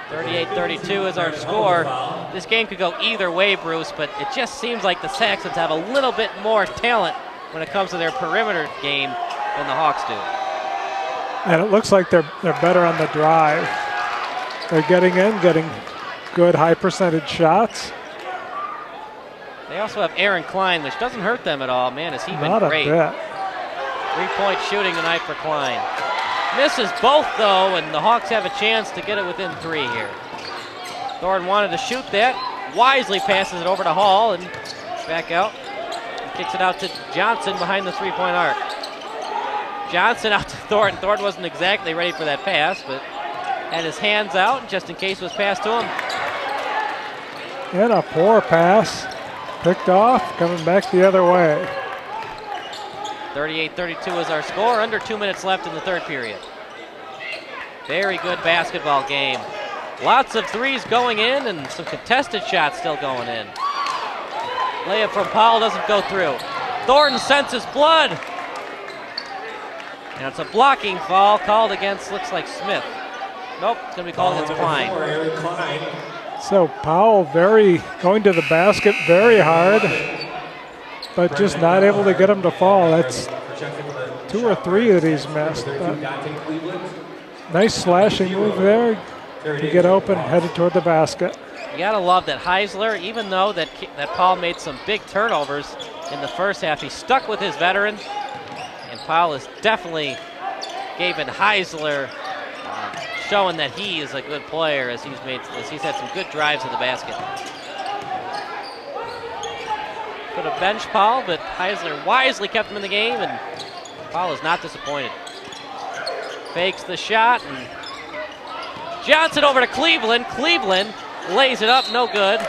38-32 is our score. This game could go either way, Bruce, but it just seems like the Saxons have a little bit more talent when it comes to their perimeter game than the Hawks do. And it looks like they're better on the drive. They're getting good high percentage shots. They also have Aaron Klein, which doesn't hurt them at all. Man, has he been Not great. a bit. 3-point shooting tonight for Klein. Misses both, though, and the Hawks have a chance to get it within 3 here. Thornton wanted to shoot that. Wisely passes it over to Hall and back out. Kicks it out to Johnson behind the three-point arc. Johnson out to Thornton. Thornton wasn't exactly ready for that pass, but had his hands out just in case it was passed to him. And a poor pass. Picked off, coming back the other way. 38-32 is our score. Under 2 minutes left in the third period. Very good basketball game. Lots of threes going in and some contested shots still going in. Layup from Powell doesn't go through. Thornton senses blood. And it's a blocking foul called against, looks like Smith. Nope, it's going to be called against Klein. So Powell going to the basket very hard, but just not able to get him to fall. That's 2 or 3 that he's missed. Nice slashing move there to get open, headed toward the basket. You gotta love that Heisler, even though that Powell made some big turnovers in the first half, he stuck with his veteran, and Powell is definitely giving Heisler showing that he is a good player as he's had some good drives to the basket. Could have benched Powell, but Heisler wisely kept him in the game, and Powell is not disappointed. Fakes the shot, and Johnson over to Cleveland. Cleveland lays it up, no good.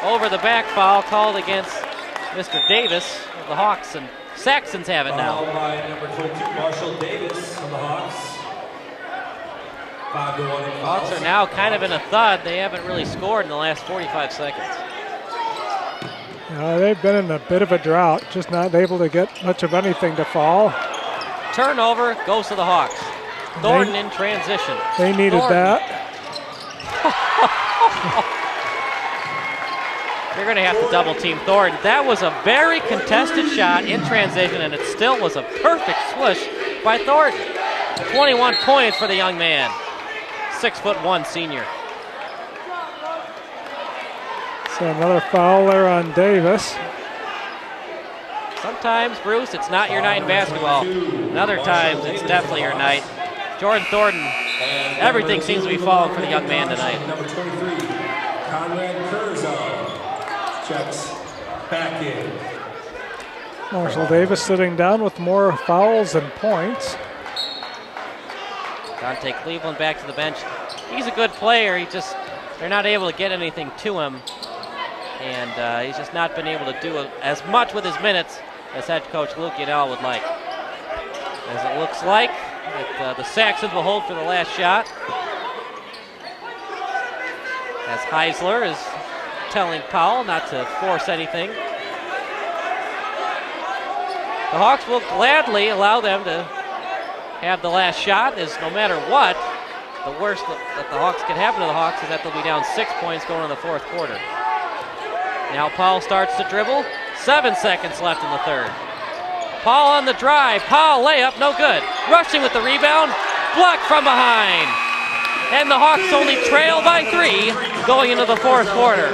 Over the back foul called against Mr. Davis of the Hawks, and Saxons have it now. Foul by number 22, Marshall Davis of the Hawks. 5-1 in Hawks are now kind of in a thud. They haven't really scored in the last 45 seconds. They've been in a bit of a drought, just not able to get much of anything to fall. Turnover goes to the Hawks. Thornton in transition. They needed that. You're going to have to double team Thornton. That was a very contested shot in transition, and it still was a perfect swoosh by Thornton. 21 points for the young man. 6'1" senior. So another foul there on Davis. Sometimes, Bruce, it's not your night in basketball. And other times, it's definitely your night. Jordan Thornton, everything seems to be falling for the young man tonight. Number 23, Conrad Curzon, checks back in. Marshall Davis sitting down with more fouls than points. Dante Cleveland back to the bench. He's a good player. They're not able to get anything to him. And he's just not been able to do as much with his minutes as head coach Luke Yannell would like. As it looks like that the Saxons will hold for the last shot. As Heisler is telling Powell not to force anything. The Hawks will gladly allow them to have the last shot, as no matter what, the worst that the Hawks can happen to the Hawks is that they'll be down 6 points going into the fourth quarter. Now Powell starts to dribble. 7 seconds left in the third. Powell on the drive. Powell layup, no good. Rushing with the rebound, blocked from behind. And the Hawks only trail by 3 going into the fourth quarter.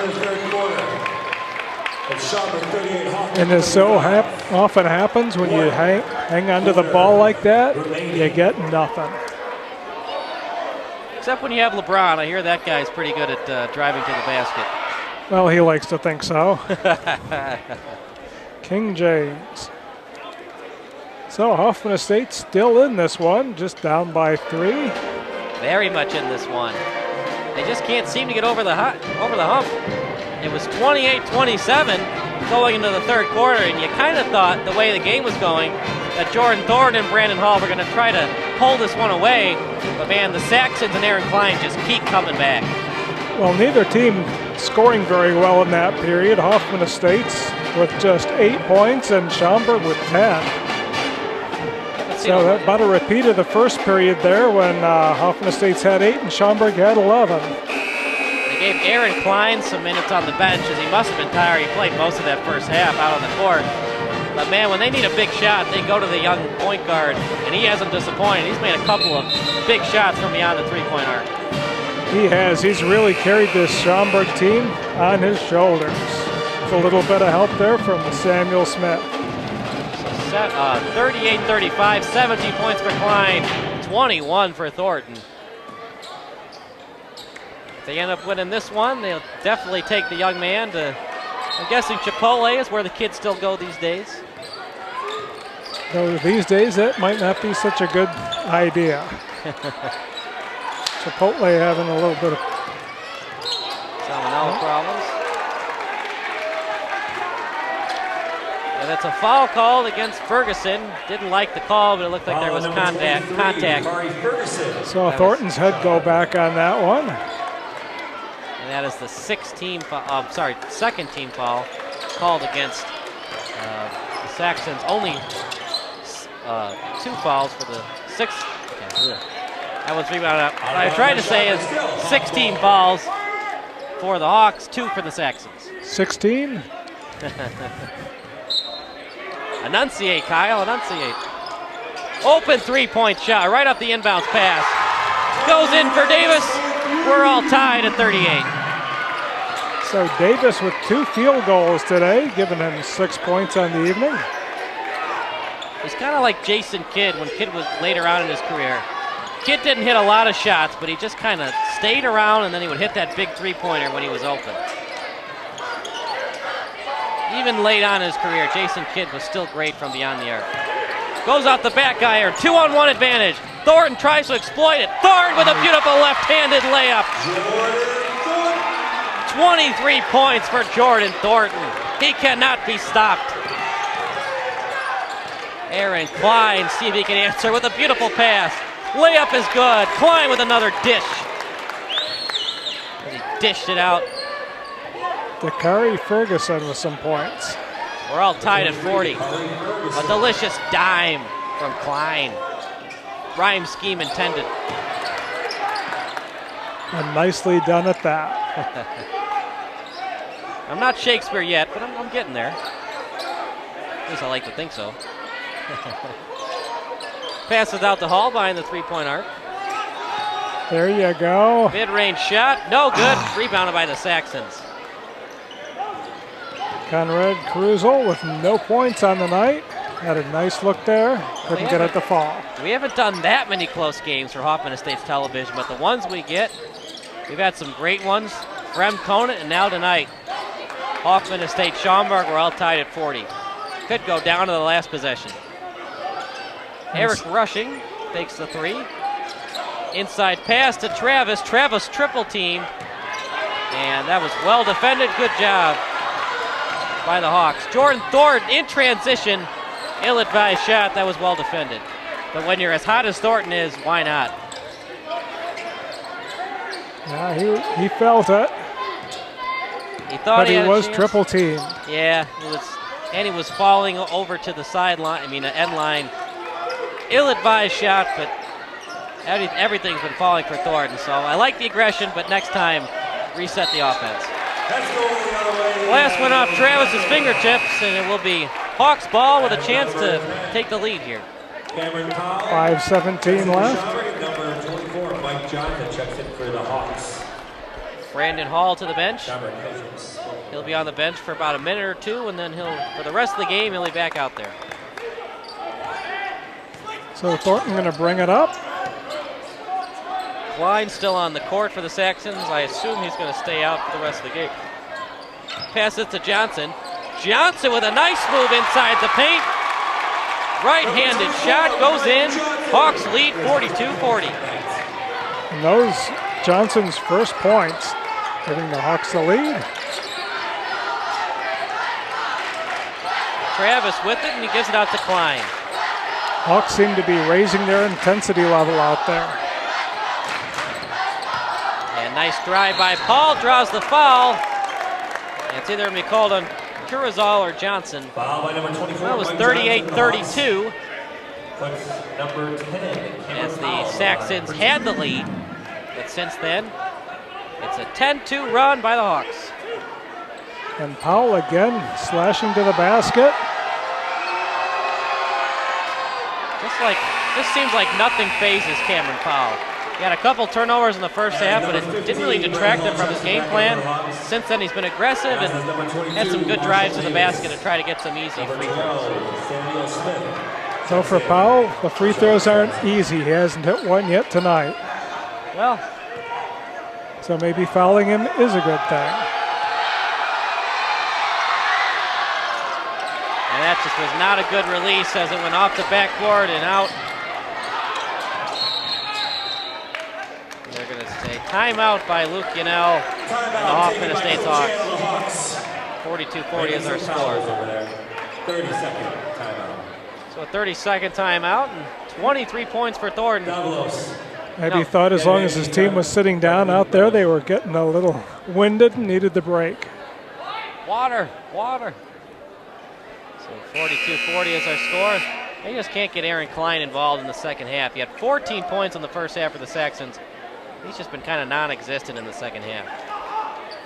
And this so often happens when you hang onto the ball like that, you get nothing. Except when you have LeBron. I hear that guy's pretty good at driving to the basket. Well, he likes to think so. King James. So Hoffman Estates still in this one, just down by 3. Very much in this one. They just can't seem to get over the hump. It was 28-27 going into the third quarter, and you kind of thought the way the game was going that Jordan Thornton and Brandon Hall were going to try to pull this one away. But man, the Saxons and Aaron Klein just keep coming back. Well, neither team scoring very well in that period. Hoffman Estates with just 8 points and Schaumburg with 10. So that about a repeat of the first period there when Hoffman Estates had 8 and Schaumburg had 11. They gave Aaron Klein some minutes on the bench as he must have been tired. He played most of that first half out on the court. But man, when they need a big shot, they go to the young point guard, and he hasn't disappointed. He's made a couple of big shots from beyond the three-point arc. He has. He's really carried this Schaumburg team on his shoulders. With a little bit of help there from Samuel Smith. 38-35, 17 points for Klein, 21 for Thornton. If they end up winning this one, they'll definitely take the young man to I'm guessing Chipotle is where the kids still go these days. Though these days, that might not be such a good idea. Chipotle having a little bit of salmonella problems. And that's a foul called against Ferguson. Didn't like the call, but it looked like there was contact. So Thornton's head go back on that one. And that is the second team foul called against the Saxons. Only 2 fouls for the 6. Okay. That one's rebounded up. What I tried to say is 16 fouls for the Hawks, 2 for the Saxons. 16? Enunciate, Kyle, enunciate. Open 3-point shot right up the inbounds pass. Goes in for Davis. We're all tied at 38. So Davis with 2 field goals today, giving him 6 points on the evening. He's kind of like Jason Kidd when Kidd was later on in his career. Kidd didn't hit a lot of shots, but he just kind of stayed around, and then he would hit that big 3-pointer when he was open. Even late on in his career, Jason Kidd was still great from beyond the arc. Goes out the back iron, 2-on-1 advantage. Thornton tries to exploit it. Thornton with a beautiful left-handed layup. 23 points for Jordan Thornton. He cannot be stopped. Aaron Klein, see if he can answer with a beautiful pass. Layup is good. Klein with another dish. And he dished it out. Dakari Ferguson with some points. We're all tied at 40. A delicious dime from Klein. Rhyme scheme intended. And nicely done at that. I'm not Shakespeare yet, but I'm getting there. At least I like to think so. Passes out to Hall behind the 3-point arc. There you go. Mid-range shot, no good. Rebounded by the Saxons. Conrad Caruso with no points on the night. Had a nice look there. Couldn't get it to fall. We haven't done that many close games for Hoffman Estates Television, but the ones we get, we've had some great ones. Frem Conant, and now tonight, Hoffman Estates Schaumburg, we're all tied at 40. Could go down to the last possession. Eric Rushing takes the 3. Inside pass to Travis. Travis triple teamed. And that was well defended. Good job by the Hawks. Jordan Thornton in transition. Ill-advised shot. That was well defended. But when you're as hot as Thornton is, why not? Yeah, he felt it. He thought but he had a was chance. Triple teamed. Yeah, he was falling over to the sideline, the end line. Ill-advised shot, but everything's been falling for Thornton. So I like the aggression, but next time, reset the offense. Last went off Travis's fingertips, and it will be Hawks ball with a chance to take the lead here. 5:17 left. Number 24, Mike Johnson checks in for the Hawks. Brandon Hall to the bench. He'll be on the bench for about a minute or two, and then for the rest of the game, he'll be back out there. So Thornton going to bring it up. Klein still on the court for the Saxons. I assume he's going to stay out for the rest of the game. Pass it to Johnson. Johnson with a nice move inside the paint. Right-handed shot goes in. Hawks lead 42-40. And those Johnson's first points, giving the Hawks the lead. Travis with it, and he gives it out to Klein. Hawks seem to be raising their intensity level out there. And nice drive by Paul, draws the foul. And it's either going to be called on Curazal or Johnson. Foul by number 24. That was 38-32. Number 10. As the Saxons had the lead. But since then, it's a 10-2 run by the Hawks. And Powell again slashing to the basket. This seems like nothing phases Cameron Powell. He had a couple turnovers in the first half, but it didn't really detract him from his game plan. Since then, he's been aggressive and had some good drives to the basket to try to get some easy free throws. So for Powell, the free throws aren't easy. He hasn't hit one yet tonight. Well, so maybe fouling him is a good thing. And that just was not a good release as it went off the backboard and out. They're going to say timeout by Luke Yannell and the Hoffman Estates Hawks. 42-40 is our score. 30-second timeout. So a 30-second timeout and 23 points for Thornton. Maybe he thought as long as his team was sitting down out there, they were getting a little winded and needed the break. Water. So 42-40 is our score. They just can't get Aaron Klein involved in the second half. He had 14 points in the first half for the Saxons. He's just been kind of non-existent in the second half.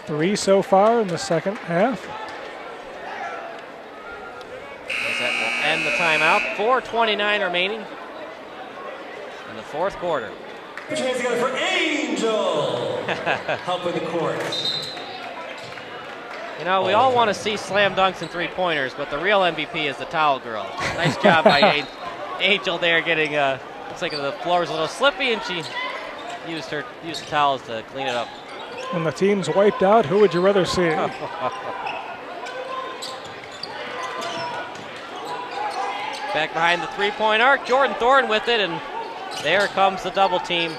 3 so far in the second half. As that will end the timeout. 4:29 remaining in the fourth quarter. Put your hands together for Angel! Helping the court. You know, we all want to see slam dunks and three-pointers, but the real MVP is the towel girl. Nice job by Angel there getting, looks like the floor was a little slippy and she used the towels to clean it up. When the team's wiped out, who would you rather see? Back behind the three-point arc, Jordan Thornton with it, and there comes the double team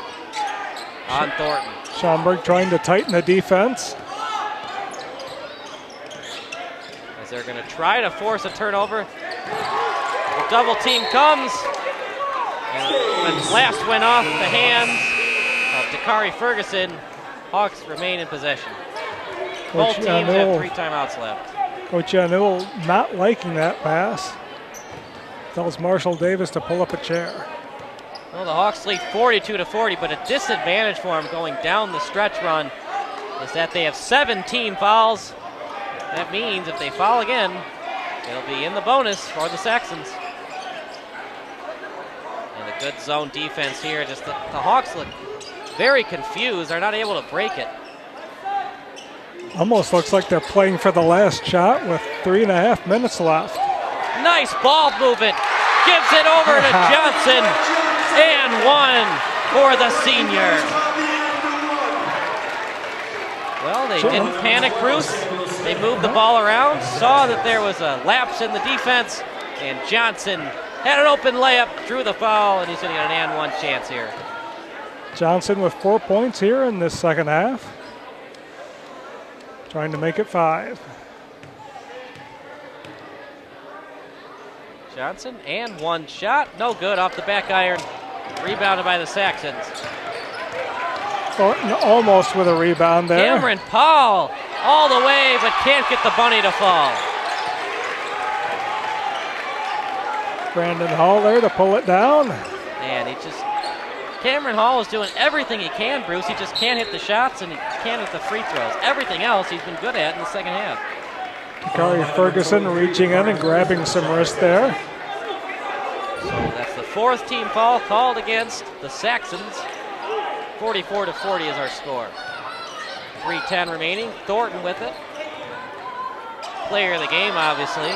on Thornton. Schaumburg trying to tighten the defense. As they're going to try to force a turnover. The double team comes. And when last went off the hands of Dakari Ferguson, Hawks remain in possession. Both teams have 3 timeouts left. Coach Yannell not liking that pass. Tells Marshall Davis to pull up a chair. Well, the Hawks lead 42-40, but a disadvantage for them going down the stretch run is that they have 17 fouls. That means if they foul again, it'll be in the bonus for the Saxons. And a good zone defense here. Just the Hawks look very confused. They're not able to break it. Almost looks like they're playing for the last shot with 3.5 minutes left. Nice ball movement. Gives it over to Johnson. And 1 for the senior. Well, they didn't panic, Bruce. They moved the ball around, saw that there was a lapse in the defense, and Johnson had an open layup, drew the foul, and he's going to get an and 1 chance here. Johnson with 4 points here in this second half. Trying to make it 5. Johnson, and 1 shot. No good off the back iron. Rebounded by the Saxons. Thornton almost with a rebound there. Cameron Paul all the way, but can't get the bunny to fall. Brandon Hall there to pull it down. And Cameron Hall is doing everything he can, Bruce. He just can't hit the shots and he can't hit the free throws. Everything else he's been good at in the second half. Dakari Ferguson reaching in and grabbing some wrist there. So that's the 4th team foul called against the Saxons. 44-40 is our score. 3:10 remaining. Thornton with it. Player of the game, obviously.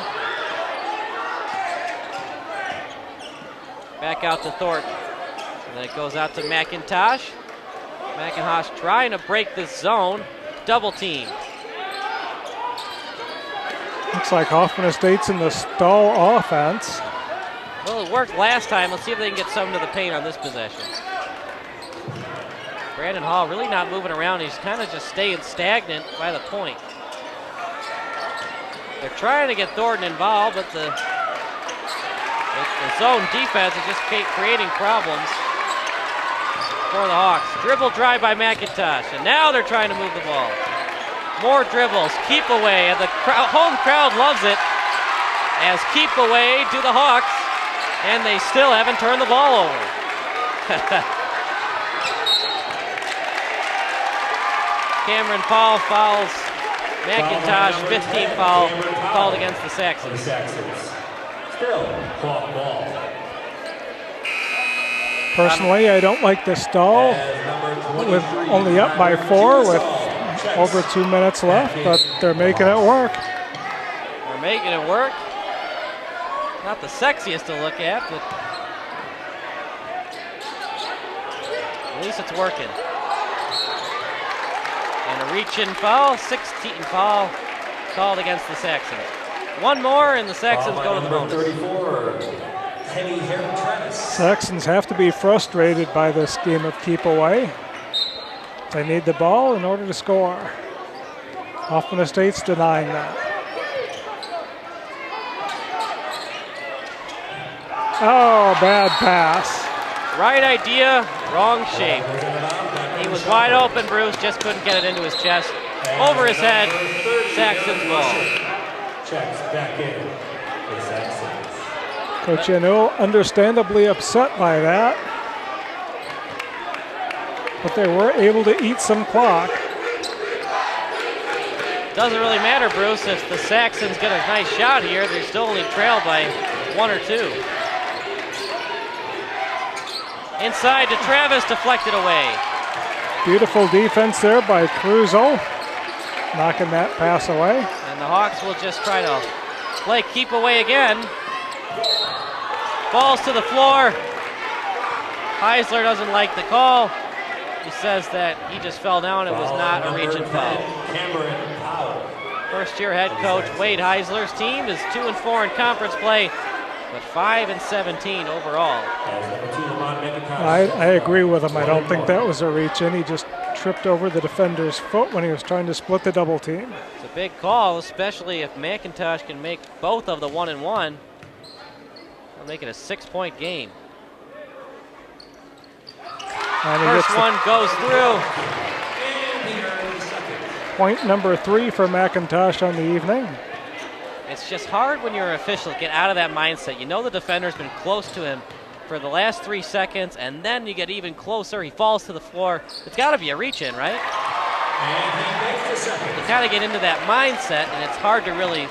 Back out to Thornton. And then it goes out to McIntosh. McIntosh trying to break this zone. Double team. Looks like Hoffman Estates in the stall offense. Well, it worked last time. Let's see if they can get some to the paint on this possession. Brandon Hall really not moving around. He's kind of just staying stagnant by the point. They're trying to get Thornton involved, but the zone defense is just creating problems for the Hawks. Dribble drive by McIntosh, and now they're trying to move the ball. More dribbles, keep away, and the home crowd loves it as keep away to the Hawks, and they still haven't turned the ball over. Cameron Paul fouls McIntosh, 15 foul called against the Saxons. Still, clock ball. Personally, I don't like the stall with only up by 4 with over 2 minutes left, but they're making it work. They're making it work. Not the sexiest to look at, but at least it's working. And a reach-in foul, 16 foul called against the Saxons. One more, and the Saxons go to the bonus. 34, Penny Travis. Saxons have to be frustrated by this game of keep away. They need the ball in order to score. Hoffman Estates denying that. Oh, bad pass. Right idea, wrong shape. He was wide open, Bruce, just couldn't get it into his chest. Over his head, Saxons ball. Checks back in for Saxons. Coach Yano understandably upset by that. But they were able to eat some clock. Doesn't really matter, Bruce. If the Saxons get a nice shot here, they still only trail by 1 or 2. Inside to Travis, deflected away. Beautiful defense there by Cruzo, knocking that pass away. And the Hawks will just try to play keep away again. Falls to the floor. Heisler doesn't like the call. He says that he just fell down. It was not a reach and foul. First-year head coach Wade Heisler's team is 2-4 in conference play, but 5-17 overall. I agree with him. I don't think that was a reach in. He just tripped over the defender's foot when he was trying to split the double team. It's a big call, especially if McIntosh can make both of the 1-1. They'll make it a 6-point game. First one goes through. Point number 3 for McIntosh on the evening. It's just hard when you're an official to get out of that mindset. You know the defender's been close to him for the last 3 seconds, and then you get even closer. He falls to the floor. It's got to be a reach-in, right? You kind of get into that mindset, and it's hard to really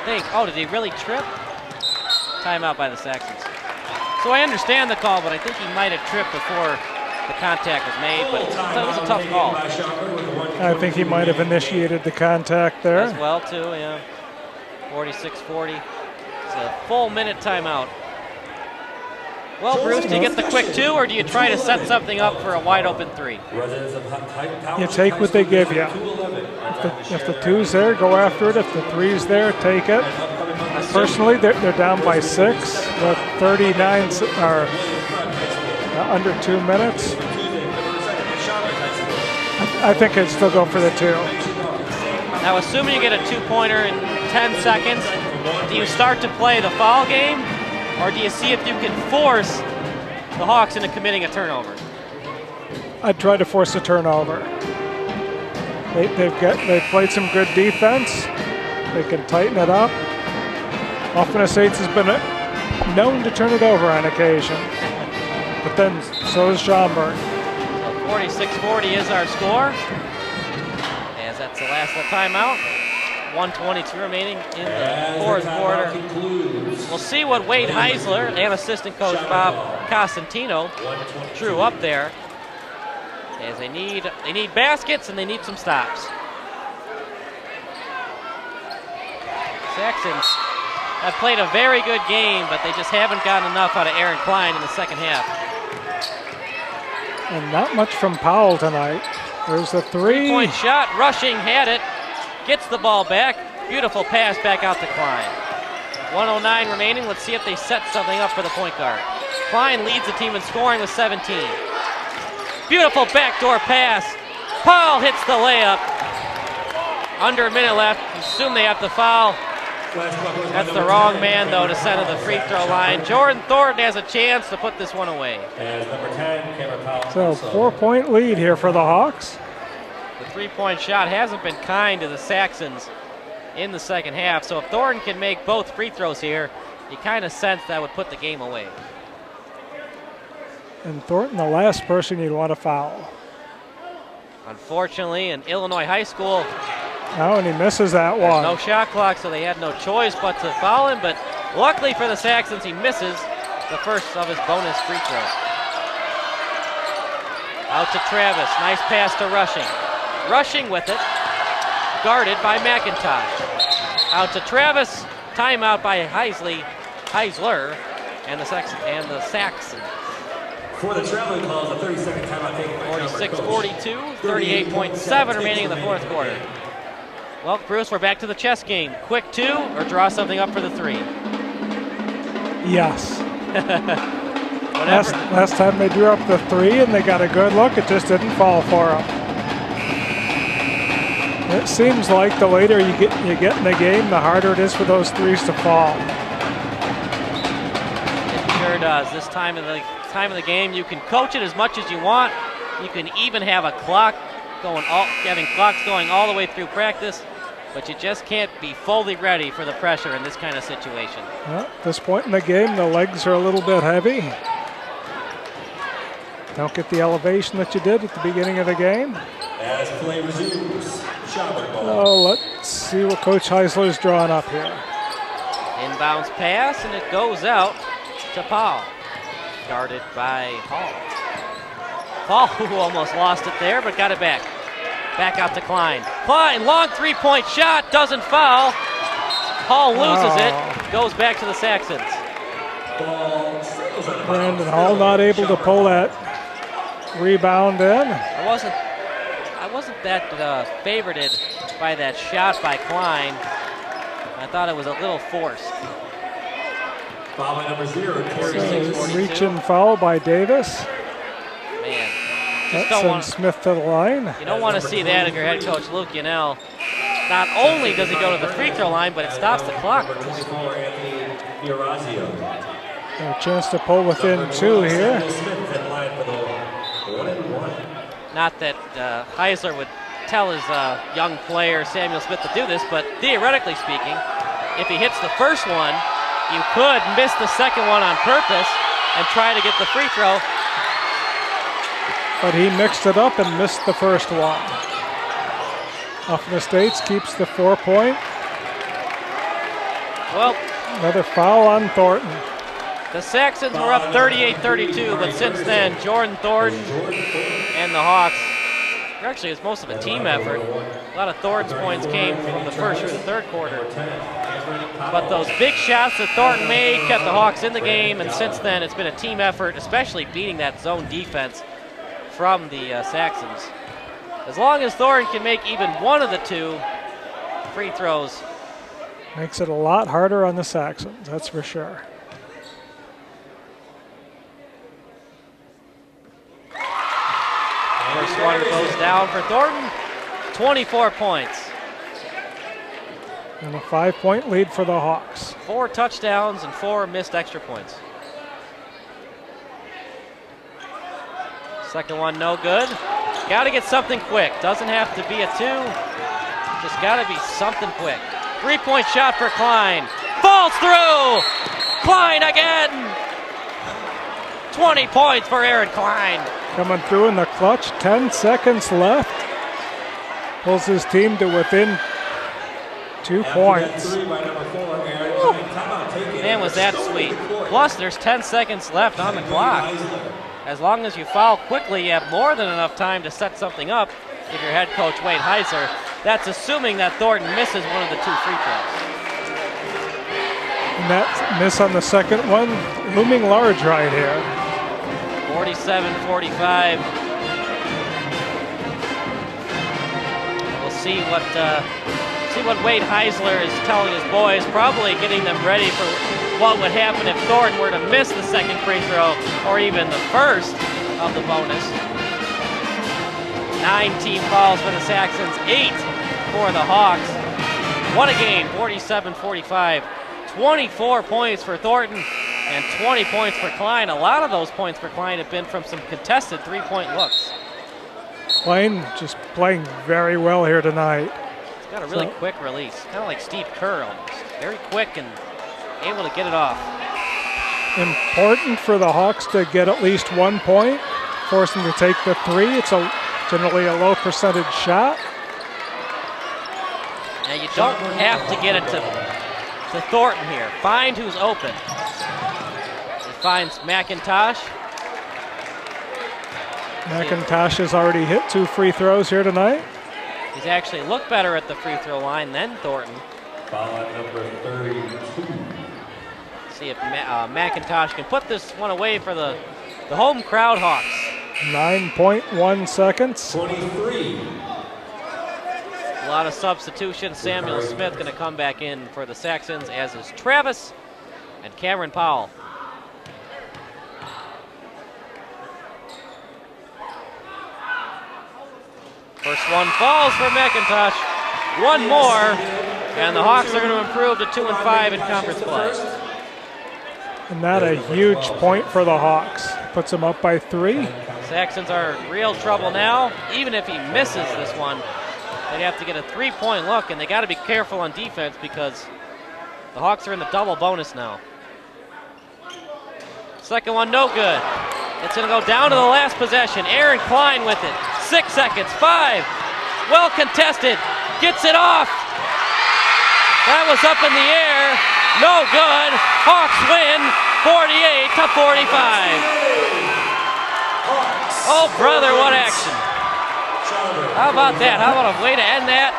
think, oh, did he really trip? Timeout by the Saxons. So I understand the call, but I think he might have tripped before the contact was made, but it was a tough call. I think he might have initiated the contact there. As well, too, yeah. 46-40. It's a full minute timeout. Well, Bruce, do you get the quick 2, or do you try to set something up for a wide open 3? You take what they give you. If the 2's there, go after it. If the 3's there, take it. Personally, they're down by 6 with 39 or under 2 minutes. I think I'd still go for the 2. Now, assuming you get a 2-pointer in 10 seconds, do you start to play the foul game, or do you see if you can force the Hawks into committing a turnover? I'd try to force a turnover. They've played some good defense. They can tighten it up. Hoffman Estates has been known to turn it over on occasion, but then so is Schaumburg. So 46-40 is our score, as that's the last of the timeout. 1:22 remaining in the fourth quarter. We'll see what Wade Heisler and assistant coach Bob Costantino drew up there, as they need baskets and they need some stops. Saxons have played a very good game, but they just haven't gotten enough out of Aaron Klein in the second half. And not much from Powell tonight. There's the 3. 3-point shot. Rushing had it. Gets the ball back. Beautiful pass back out to Klein. 1:09 remaining. Let's see if they set something up for the point guard. Klein leads the team in scoring with 17. Beautiful backdoor pass. Powell hits the layup. Under a minute left. Assume they have to foul. That's the wrong man, though, to center the free throw line. Jordan Thornton has a chance to put this one away. So 4-point lead here for the Hawks. The 3-point shot hasn't been kind to the Saxons in the second half, so if Thornton can make both free throws here, you kind of sense that would put the game away. And Thornton, the last person you'd want to foul. Unfortunately, in Illinois high school, Oh, and he misses that one. no shot clock, so they had no choice but to foul him, but luckily for the Saxons, he misses the first of his bonus free throws. Out to Travis, nice pass to Rushing. Rushing with it, guarded by McIntosh. Out to Travis, timeout by Heisler, and the Saxons. For the traveling calls, a 30-second timeout taken by 46-42, 38.7 remaining in the fourth quarter. Well, Bruce, we're back to the chess game. Quick 2 or draw something up for the 3? Yes. Whatever. Last time they drew up the 3 and they got a good look, it just didn't fall for them. It seems like the later you get in the game, the harder it is for those 3s to fall. It sure does. This time of the game, you can coach it as much as you want. You can even have a clock having clocks going all the way through practice, but you just can't be fully ready for the pressure in this kind of situation. Well, at this point in the game, the legs are a little bit heavy. Don't get the elevation that you did at the beginning of the game. As play resumes, Schaumburg ball. Oh, let's see what Coach Heisler's drawing up here. Inbounds pass, and it goes out to Paul. Guarded by Hall. Paul, who almost lost it there, but got it back. Back out to Klein. Klein, long three-point shot, doesn't foul. Hall loses it, goes back to the Saxons. Brandon Hall not able to pull that rebound in. I wasn't that favorited by that shot by Klein. I thought it was a little forced. Foul by number 0, 46-42. Reach and foul by Davis. Man, That sends Smith to the line. you don't want to see that if you're head coach Luke Yannell. Not only does he go to the free throw line, but it stops the clock. A chance to pull within 2 here. Not that Heisler would tell his young player Samuel Smith to do this, but theoretically speaking, if he hits the first one, you could miss the second one on purpose and try to get the free throw. But he mixed it up and missed the first one. Hoffman Estates keeps the 4-point. Well, Another foul on Thornton. the Saxons were up 38-32, but since then, Jordan Thornton and the Hawks, actually it's most of a team effort. A lot of Thornton's points came from the first through the third quarter. But those big shots that Thornton made kept the Hawks in the game, and since then it's been a team effort, especially beating that zone defense from the Saxons. As long as Thornton can make even one of the 2 free throws. Makes it a lot harder on the Saxons, that's for sure. First one goes down for Thornton, 24 points. And a 5-point lead for the Hawks. 4 touchdowns and 4 missed extra points. Second one no good. Got to get something quick. Doesn't have to be a 2. Just got to be something quick. 3-point shot for Klein. Falls through. Klein again. 20 points for Aaron Klein. Coming through in the clutch, 10 seconds left. Pulls his team to within 2 points. Man, was that sweet. Plus, there's 10 seconds left on the clock. As long as you foul quickly, you have more than enough time to set something up if you're head coach Wade Heisler. That's assuming that Thornton misses one of the 2 free throws. And that miss on the second one, looming large right here. 47-45. We'll see what Wade Heisler is telling his boys, probably getting them ready for what would happen if Thornton were to miss the second free throw or even the first of the bonus. 9 team fouls for the Saxons, 8 for the Hawks. What a game, 47-45. 24 points for Thornton and 20 points for Klein. A lot of those points for Klein have been from some contested 3-point looks. Klein just playing very well here tonight. He's got a really quick release, kind of like Steve Kerr almost. Very quick and able to get it off. Important for the Hawks to get at least 1 point, force them to take the 3. It's generally a low percentage shot. Now you don't have to get it to Thornton here. Find who's open. He finds McIntosh. McIntosh has already hit 2 free throws here tonight. He's actually looked better at the free throw line than Thornton. Foul at number 32. See if McIntosh can put this one away for the home crowd Hawks. 9.1 seconds. 23. A lot of substitutions. Samuel Smith going to come back in for the Saxons, as is Travis and Cameron Powell. First one falls for McIntosh. One more, and the Hawks are going to improve to 2-5 in conference play. And that a huge point for the Hawks. Puts them up by 3. Saxons are in real trouble now. Even if he misses this one, they'd have to get a 3-point look, and they got to be careful on defense because the Hawks are in the double bonus now. Second one, no good. It's going to go down to the last possession. Aaron Klein with it. 6 seconds, 5. Well contested. Gets it off. That was up in the air. No good. Hawks win 48-45. Oh, brother, what action. How about that? How about a way to end that?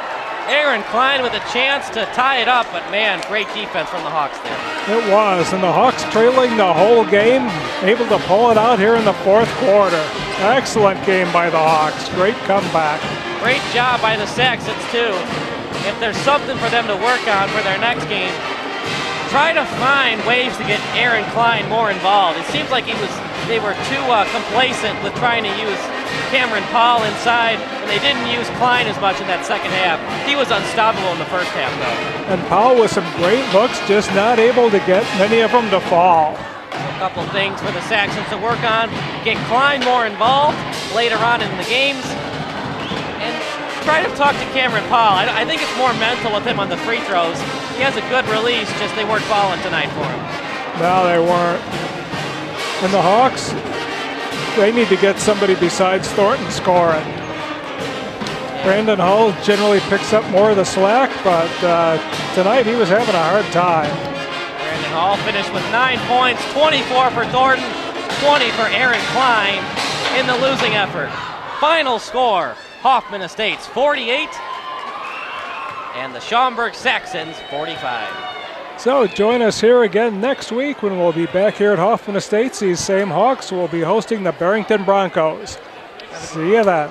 Aaron Klein with a chance to tie it up, but man, great defense from the Hawks there. It was, and the Hawks trailing the whole game, able to pull it out here in the 4th quarter. Excellent game by the Hawks. Great comeback. Great job by the Saxons, too. If there's something for them to work on for their next game, try to find ways to get Aaron Klein more involved. It seems like they were too complacent with trying to use Cameron Powell inside, and they didn't use Klein as much in that second half. He was unstoppable in the first half, though. And Powell with some great looks, just not able to get many of them to fall. A couple things for the Saxons to work on. Get Klein more involved later on in the games. And try to talk to Cameron Powell. I think it's more mental with him on the free throws. He has a good release, just they weren't falling tonight for him. No, they weren't. And the Hawks, they need to get somebody besides Thornton scoring. Brandon Hull generally picks up more of the slack, but tonight he was having a hard time. Brandon Hall finished with 9 points, 24 for Thornton, 20 for Aaron Klein in the losing effort. Final score, Hoffman Estates 48 and the Schaumburg Saxons 45. So join us here again next week when we'll be back here at Hoffman Estates. These same Hawks will be hosting the Barrington Broncos. See you then.